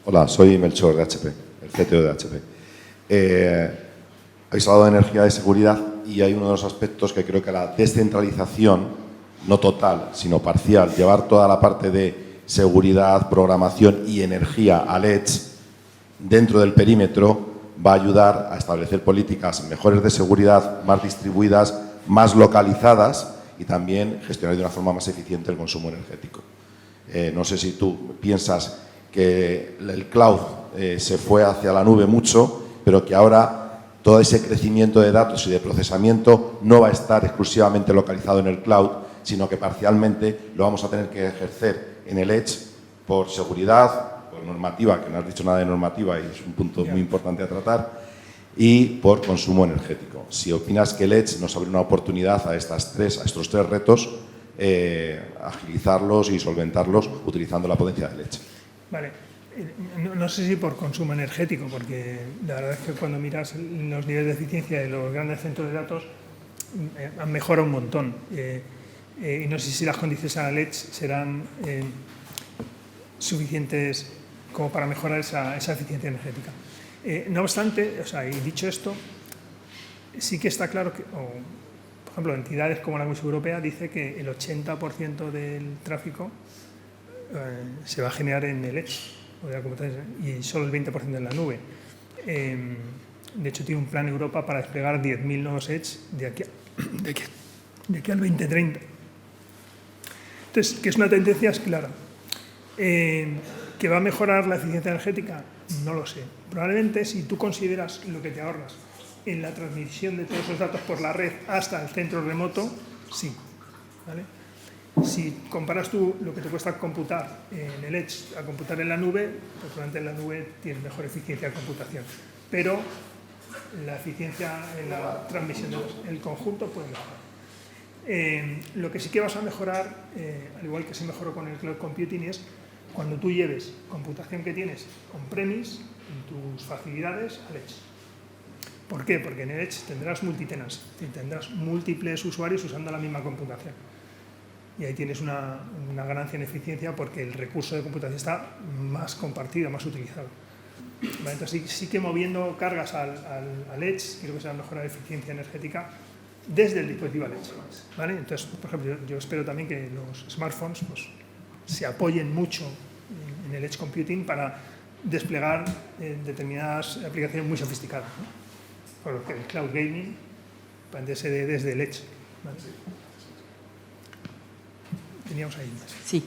Hola, soy Melchor de HP, el CTO de HP. Habéis hablado de energía de seguridad y hay uno de los aspectos que creo que la descentralización, no total, sino parcial, llevar toda la parte de seguridad, programación y energía al edge dentro del perímetro va a ayudar a establecer políticas mejores de seguridad, más distribuidas, más localizadas y también gestionar de una forma más eficiente el consumo energético. No sé si tú piensas que el cloud se fue hacia la nube mucho, pero que ahora todo ese crecimiento de datos y de procesamiento no va a estar exclusivamente localizado en el cloud, sino que parcialmente lo vamos a tener que ejercer en el edge por seguridad, por normativa, que no has dicho nada de normativa y es un punto muy importante a tratar, y por consumo energético. Si opinas que el edge nos abre una oportunidad a estos tres retos, agilizarlos y solventarlos utilizando la potencia del edge. Vale. No sé si por consumo energético, porque la verdad es que cuando miras los niveles de eficiencia de los grandes centros de datos han mejorado un montón. Y no sé si las condiciones a la edge serán suficientes como para mejorar esa eficiencia energética. No obstante, y dicho esto, sí que está claro que, por ejemplo, entidades como la Comisión Europea dice que el 80% del tráfico se va a generar en el edge y solo el 20% en la nube. De hecho, tiene un plan Europa para desplegar 10.000 nuevos edge de aquí al 2030. Entonces, que es una tendencia, es clara. ¿Que va a mejorar la eficiencia energética? No lo sé. Probablemente, si tú consideras lo que te ahorras en la transmisión de todos esos datos por la red hasta el centro remoto, sí. ¿Vale? Si comparas tú lo que te cuesta computar en el edge a computar en la nube, pues probablemente en la nube tienes mejor eficiencia de computación. Pero la eficiencia en la transmisión del conjunto puede mejorar. Lo que sí que vas a mejorar, al igual que se mejoró con el cloud computing, es cuando tú lleves computación que tienes on-premise en tus facilidades al edge. ¿Por qué? Porque en el edge tendrás multitenancy, tendrás múltiples usuarios usando la misma computación. Y ahí tienes una ganancia en eficiencia porque el recurso de computación está más compartido, más utilizado. ¿Vale? Entonces sí que moviendo cargas al edge, creo que se va a mejorar la eficiencia energética desde el dispositivo al edge. ¿Vale? Entonces, por ejemplo, yo espero también que los smartphones pues, se apoyen mucho en el edge computing para desplegar determinadas aplicaciones muy sofisticadas, ¿no? Por lo que el cloud gaming puede ser desde el edge. ¿Vale? Teníamos ahí más. Sí.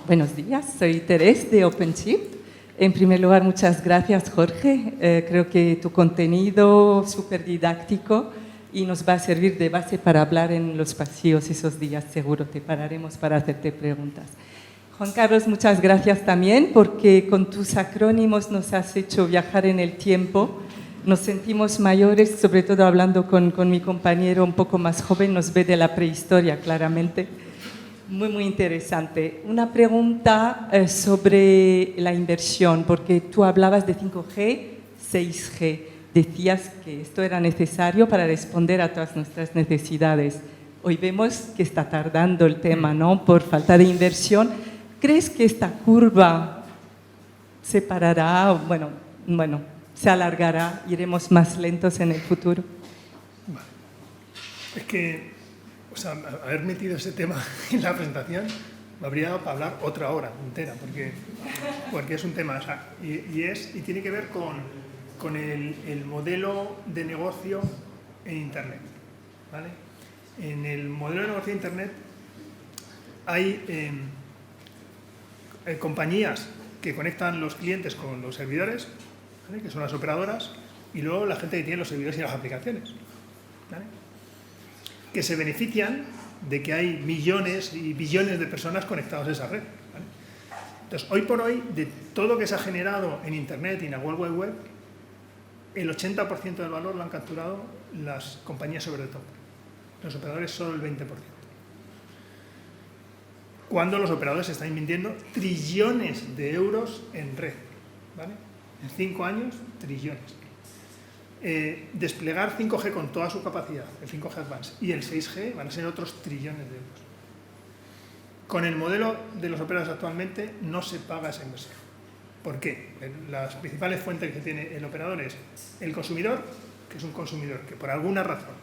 Buenos días, soy Terés de OpenShift. En primer lugar, muchas gracias, Jorge. Creo que tu contenido es súper didáctico y nos va a servir de base para hablar en los pasillos esos días. Seguro te pararemos para hacerte preguntas. Juan Carlos, muchas gracias también porque con tus acrónimos nos has hecho viajar en el tiempo. Nos sentimos mayores, sobre todo hablando con mi compañero un poco más joven, nos ve de la prehistoria claramente. Muy, muy interesante. Una pregunta sobre la inversión, porque tú hablabas de 5G, 6G. Decías que esto era necesario para responder a todas nuestras necesidades. Hoy vemos que está tardando el tema, ¿no? Por falta de inversión. ¿Crees que esta curva se parará? Bueno, se alargará, iremos más lentos en el futuro. Vale. Es que, o sea, haber metido ese tema en la presentación me habría dado para hablar otra hora entera, porque es un tema, o sea, y tiene que ver con el modelo de negocio en Internet, ¿vale? En el modelo de negocio de Internet hay compañías que conectan los clientes con los servidores, ¿vale? Que son las operadoras, y luego la gente que tiene los servidores y las aplicaciones, ¿vale? Que se benefician de que hay millones y billones de personas conectadas a esa red, ¿vale? Entonces, hoy por hoy, de todo lo que se ha generado en Internet y en la World Wide Web, el 80% del valor lo han capturado las compañías sobre todo. Los operadores solo el 20%. Cuando los operadores están invirtiendo trillones de euros en red, ¿vale? En 5 años, trillones. Desplegar 5G con toda su capacidad, el 5G Advanced, y el 6G van a ser otros trillones de euros. Con el modelo de los operadores actualmente no se paga esa inversión. ¿Por qué? Las principales fuentes que tiene el operador es el consumidor, que es un consumidor que por alguna razón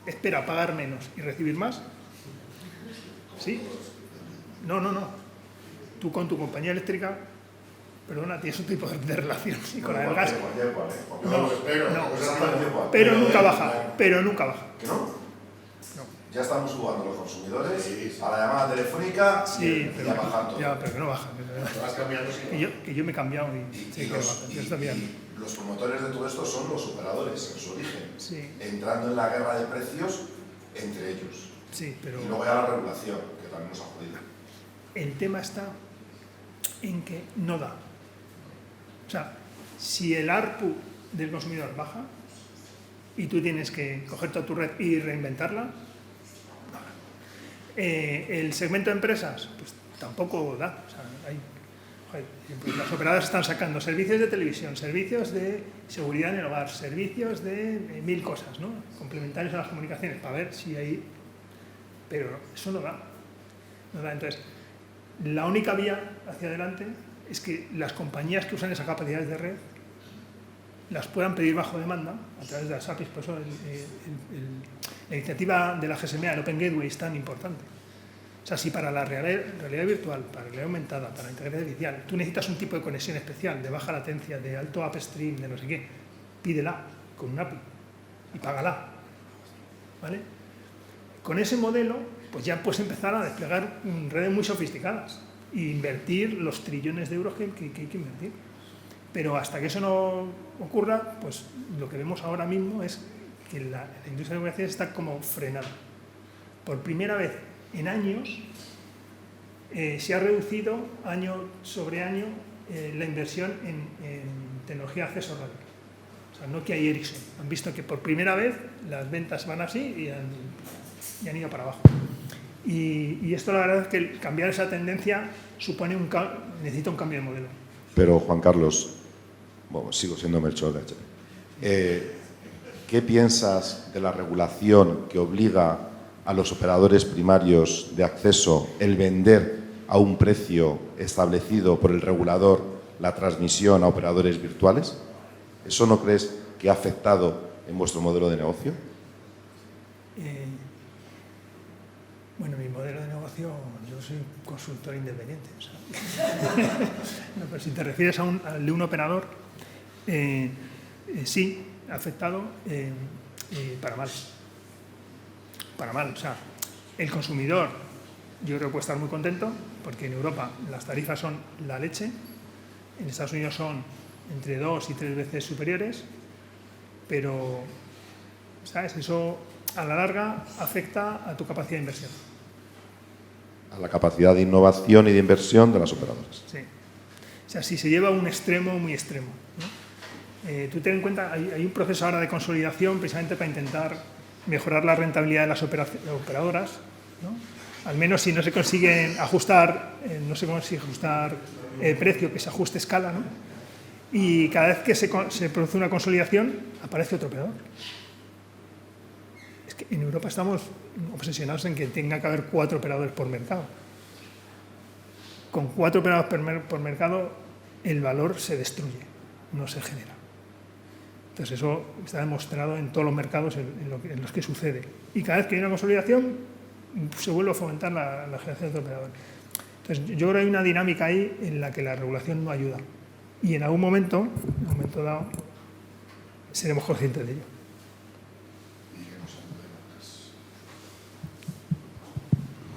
espera pagar menos y recibir más. ¿Sí? No. Tú con tu compañía eléctrica, perdona, tienes un tipo de relación, y con la del gas. No, pero nunca baja. ¿Que no? No. Ya estamos jugando los consumidores a la llamada telefónica Sí, y a bajar todo. Ya, pero que no baja. Te vas cambiando, sí. Que yo me he cambiado y sí, que no baja. Yo estoy mirando. Los promotores de todo esto son los operadores en su origen, Sí. entrando en la guerra de precios entre ellos. Sí, pero Y luego ya la regulación, que también nos ha jodido. el tema está en que no da. O sea, si el ARPU del consumidor baja y tú tienes que coger toda tu red y reinventarla, no da. El segmento de empresas, pues tampoco da. O sea, pues las operadoras están sacando servicios de televisión, servicios de seguridad en el hogar, servicios de 1000 cosas, ¿no? Complementarios a las comunicaciones, para ver si hay... Pero eso no da. No da. Entonces, la única vía hacia adelante es que las compañías que usan esas capacidades de red las puedan pedir bajo demanda a través de las APIs. Por eso la iniciativa de la GSMA, el Open Gateway, es tan importante. O sea, si para la realidad virtual, para la realidad aumentada, para la inteligencia artificial, tú necesitas un tipo de conexión especial, de baja latencia, de alto upstream, de no sé qué, pídela con un API y págala, ¿vale? Con ese modelo, pues ya puedes empezar a desplegar redes muy sofisticadas e invertir los trillones de euros que hay que invertir. Pero hasta que eso no ocurra, pues lo que vemos ahora mismo es que la industria de comunicaciones está como frenada. Por primera vez en años se ha reducido año sobre año la inversión en tecnología de acceso radio. O sea, Nokia y Ericsson han visto que por primera vez las ventas van así y han ido para abajo. Y esto la verdad es que cambiar esa tendencia supone necesita un cambio de modelo. Pero Juan Carlos, bueno, sigo siendo Melchor de HP. ¿Qué piensas de la regulación que obliga a los operadores primarios de acceso el vender a un precio establecido por el regulador la transmisión a operadores virtuales? ¿Eso no crees que ha afectado en vuestro modelo de negocio? Bueno, mi modelo de negocio, yo soy consultor independiente. O sea, no, pero si te refieres al de un operador, sí, ha afectado para mal. Para mal. O sea, el consumidor, yo creo que puede estar muy contento, porque en Europa las tarifas son la leche, en Estados Unidos son entre 2 y 3 veces superiores, pero, ¿sabes? Eso a la larga afecta a tu capacidad de inversión. A la capacidad de innovación y de inversión de las operadoras. Sí. O sea, si se lleva a un extremo muy extremo, ¿no? Tú ten en cuenta, hay un proceso ahora de consolidación precisamente para intentar mejorar la rentabilidad de las operadoras, ¿no? al menos si no se consigue ajustar, el precio, que se ajuste escala, ¿no? Y cada vez que se produce una consolidación, aparece otro operador. Es que en Europa estamos obsesionados en que tenga que haber 4 operadores por mercado. Con 4 operadores por mercado, el valor se destruye, no se genera. Entonces eso está demostrado en todos los mercados en los que sucede. Y cada vez que hay una consolidación, se vuelve a fomentar la generación de operadores. Entonces yo creo que hay una dinámica ahí en la que la regulación no ayuda. Y en algún momento dado, seremos conscientes de ello.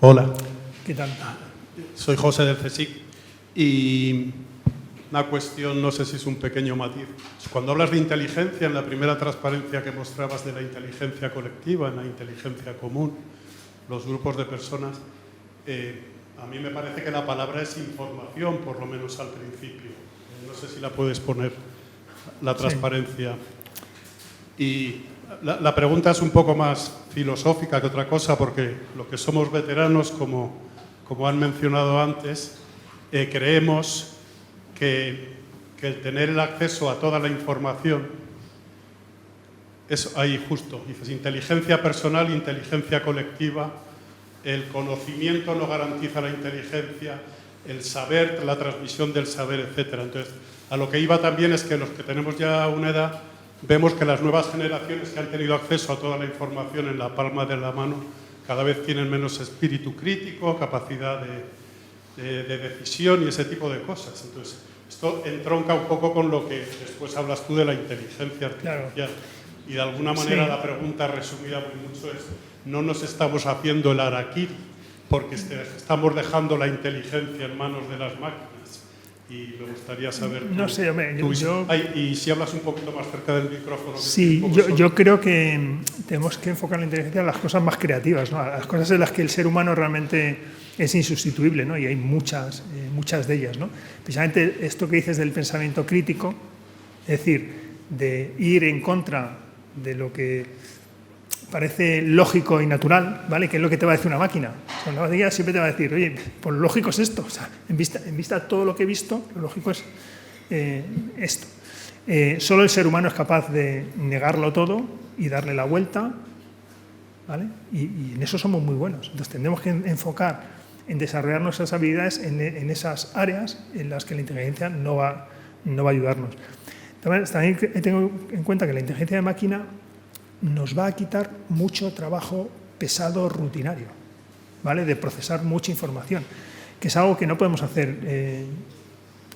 Hola, ¿Qué tal? soy José del CSIC y una cuestión, no sé si es un pequeño matiz. Cuando hablas de inteligencia, en la primera transparencia que mostrabas de la inteligencia colectiva, en la inteligencia común, los grupos de personas, a mí me parece que la palabra es información, por lo menos al principio. No sé si la puedes poner, la transparencia. Sí. Y la pregunta es un poco más filosófica que otra cosa, porque lo que somos veteranos, como han mencionado antes, creemos que el tener el acceso a toda la información es ahí justo. Dices, inteligencia personal, inteligencia colectiva, el conocimiento no garantiza la inteligencia, el saber, la transmisión del saber, etc. Entonces, a lo que iba también es que los que tenemos ya una edad, vemos que las nuevas generaciones que han tenido acceso a toda la información en la palma de la mano cada vez tienen menos espíritu crítico, capacidad de decisión y ese tipo de cosas. Entonces, esto entronca un poco con lo que después hablas tú de la inteligencia artificial. Claro. Y de alguna manera sí. La pregunta resumida muy mucho es, no nos estamos haciendo el harakiri porque estamos dejando la inteligencia en manos de las máquinas. Y me gustaría saber... No sé, hombre, y si hablas un poquito más cerca del micrófono... Sí, yo creo que tenemos que enfocar la inteligencia en las cosas más creativas, ¿no? A las cosas en las que el ser humano realmente es insustituible, ¿no? Y hay muchas de ellas, ¿no? Precisamente esto que dices del pensamiento crítico, es decir, de ir en contra de lo que parece lógico y natural, ¿vale? Que es lo que te va a decir una máquina. O sea, una máquina siempre te va a decir, oye, pues lo lógico es esto. O sea, en vista de todo lo que he visto, lo lógico es esto. Solo el ser humano es capaz de negarlo todo y darle la vuelta, ¿vale? Y en eso somos muy buenos. Entonces tendremos que enfocar en desarrollar nuestras habilidades en esas áreas en las que la inteligencia no va a ayudarnos. También tengo en cuenta que la inteligencia de máquina nos va a quitar mucho trabajo pesado rutinario, ¿vale? De procesar mucha información, que es algo que no podemos hacer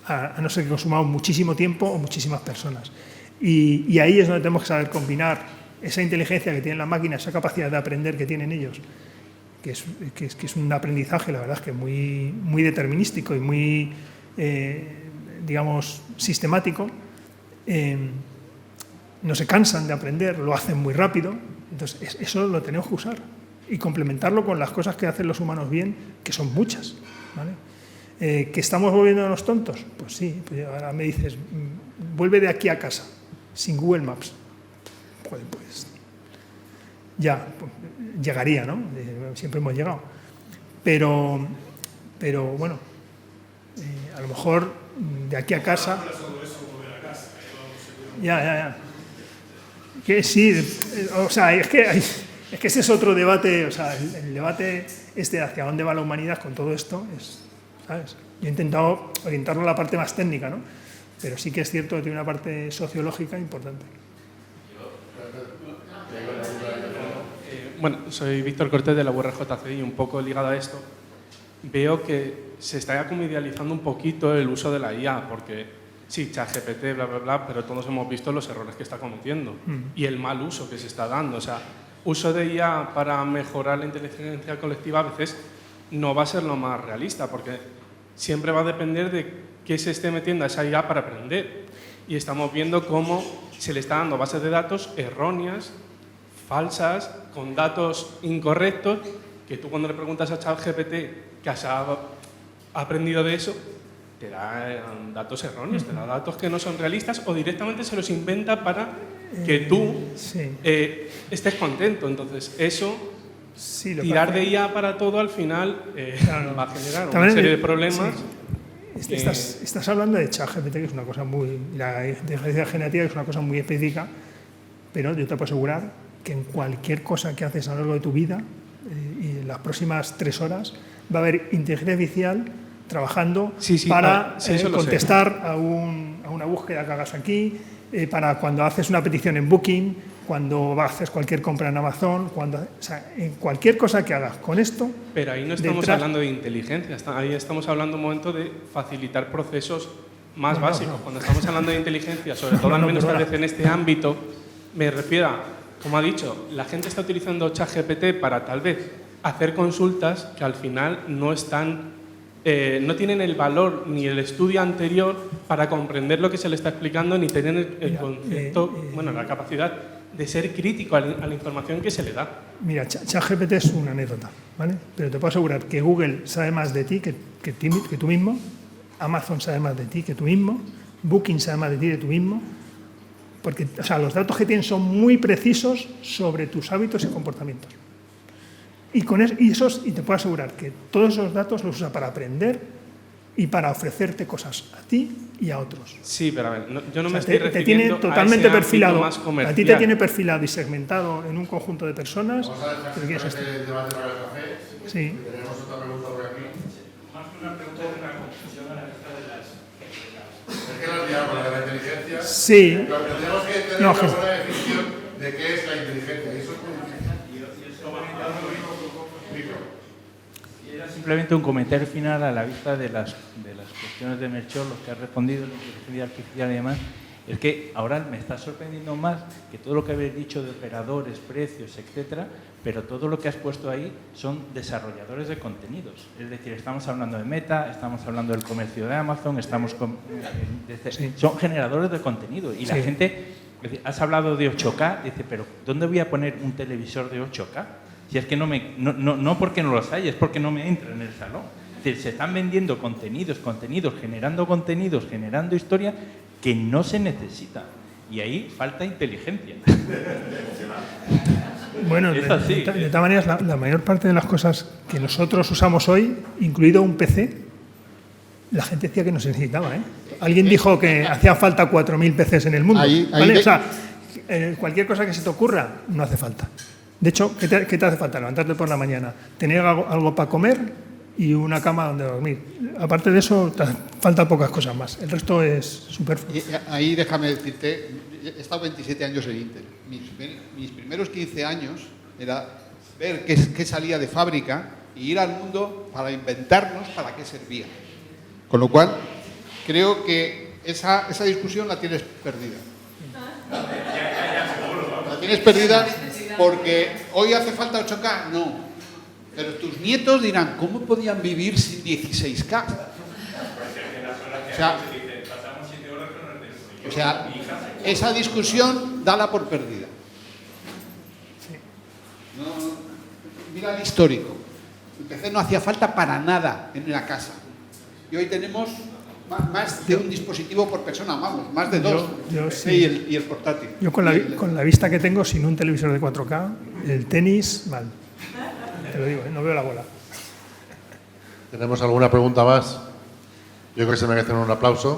a no ser que consumamos muchísimo tiempo o muchísimas personas. Y ahí es donde tenemos que saber combinar esa inteligencia que tienen las máquinas, esa capacidad de aprender que tienen ellos, que es un aprendizaje, la verdad es que muy determinístico y muy, digamos, sistemático. No se cansan de aprender, lo hacen muy rápido. Entonces, eso lo tenemos que usar y complementarlo con las cosas que hacen los humanos bien, que son muchas, ¿vale? ¿Que estamos volviéndonos tontos? Pues sí. Pues ahora me dices, vuelve de aquí a casa, sin Google Maps. Pues ya, pues, llegaría, ¿no? Siempre hemos llegado. Pero bueno, a lo mejor de aquí a casa... Ya. Que sí, o sea, es que ese es otro debate, o sea, el debate de hacia dónde va la humanidad con todo esto, ¿sabes? Yo he intentado orientarlo a la parte más técnica, ¿no? Pero sí que es cierto que tiene una parte sociológica importante. Bueno, soy Víctor Cortés de la URJC y un poco ligado a esto, veo que se está como idealizando un poquito el uso de la IA, porque... Sí, ChatGPT, bla, bla, bla, pero todos hemos visto los errores que está cometiendo y el mal uso que se está dando. O sea, uso de IA para mejorar la inteligencia colectiva a veces no va a ser lo más realista, porque siempre va a depender de qué se esté metiendo a esa IA para aprender. Y estamos viendo cómo se le está dando bases de datos erróneas, falsas, con datos incorrectos, que tú cuando le preguntas a ChatGPT que has aprendido de eso, te da datos erróneos, te da datos que no son realistas o directamente se los inventa para que tú estés contento. Entonces, eso Sí, lo que tirar hace- de IA para todo al final Claro. va a generar una También, serie de problemas. sí. Estás hablando de ChatGPT, que es una cosa muy... La inteligencia generativa es una cosa muy específica, pero yo te puedo asegurar que en cualquier cosa que haces a lo largo de tu vida y en las próximas 3 horas va a haber inteligencia artificial trabajando Sí, sí, para sí, eso lo sé. contestar a una búsqueda que hagas aquí, para cuando haces una petición en Booking, cuando haces cualquier compra en Amazon, o sea, en cualquier cosa que hagas con esto. Pero ahí no estamos detrás- hablando de inteligencia, ahí estamos hablando un momento de facilitar procesos más No, básicos. no. Cuando estamos hablando de inteligencia, sobre todo No, al no, menos tal perdona. vez en este ámbito, me refiero a, como ha dicho, la gente está utilizando ChatGPT para tal vez hacer consultas que al final no están, no tienen el valor ni el estudio anterior para comprender lo que se le está explicando ni tener el Mira, concepto, bueno, la capacidad de ser crítico a la información que se le da. Mira, ChatGPT es una anécdota, ¿vale? Pero te puedo asegurar que Google sabe más de ti que tú mismo, Amazon sabe más de ti que tú mismo, Booking sabe más de ti que tú mismo, porque o sea, los datos que tienen son muy precisos sobre tus hábitos y comportamientos. Y te puedo asegurar que todos esos datos los usa para aprender y para ofrecerte cosas a ti y a otros. Sí, pero a ver, yo no O me sea, estoy te refiriendo tiene totalmente a ese perfilado. ámbito más A comercial. ti te tiene perfilado y segmentado en un conjunto de personas. Vamos a dejar que quieres simplemente el debate para el café. Sí. Que tenemos otra pregunta por aquí. Más que una pregunta, una confusión a la vista de las... Es que nos liamos con la inteligencia. Sí. Pero tenemos que tener No, una que- buena definición de qué es la inteligencia. Y eso es muy difícil. Y era simplemente un comentario final a la vista de las cuestiones de Melchor, los que ha respondido, la inteligencia artificial y demás. Es que ahora me está sorprendiendo más que todo lo que habéis dicho de operadores, precios, etcétera, pero todo lo que has puesto ahí son desarrolladores de contenidos. Es decir, estamos hablando de Meta, estamos hablando del comercio de Amazon, son generadores de contenido. Y la Sí. gente, es decir, has hablado de 8K, dice, pero ¿dónde voy a poner un televisor de 8K? Si es que no porque no los hay, es porque no me entra en el salón. Es decir, se están vendiendo contenidos, generando historia que no se necesita. Y ahí falta inteligencia. Bueno, Es así. de todas maneras, la mayor parte de las cosas que nosotros usamos hoy, incluido un PC, la gente decía que no se necesitaba, ¿eh? Alguien dijo que hacía falta 4.000 PCs en el mundo. Ahí ¿vale? de- O sea, cualquier cosa que se te ocurra, no hace falta. De hecho, ¿qué te hace falta? Levantarte por la mañana, tener algo para comer y una cama donde dormir. Aparte de eso, te faltan pocas cosas más. El resto es superfluo. Y ahí déjame decirte, he estado 27 años en Intel. Mis primeros 15 años era ver qué salía de fábrica y ir al mundo para inventarnos para qué servía. Con lo cual, creo que esa discusión la tienes perdida. La tienes perdida porque hoy hace falta 8K, no. Pero tus nietos dirán, ¿cómo podían vivir sin 16K? O sea, esa discusión dala por perdida. Mira el histórico. El PC no hacía falta para nada en la casa. Y hoy tenemos más de un dispositivo por persona, vamos, más de 2. yo el sí. PC y el portátil. Yo con la vista que tengo, sin un televisor de 4K, el tenis, mal. Te lo digo, no veo la bola. ¿Tenemos alguna pregunta más? Yo creo que se merecen un aplauso.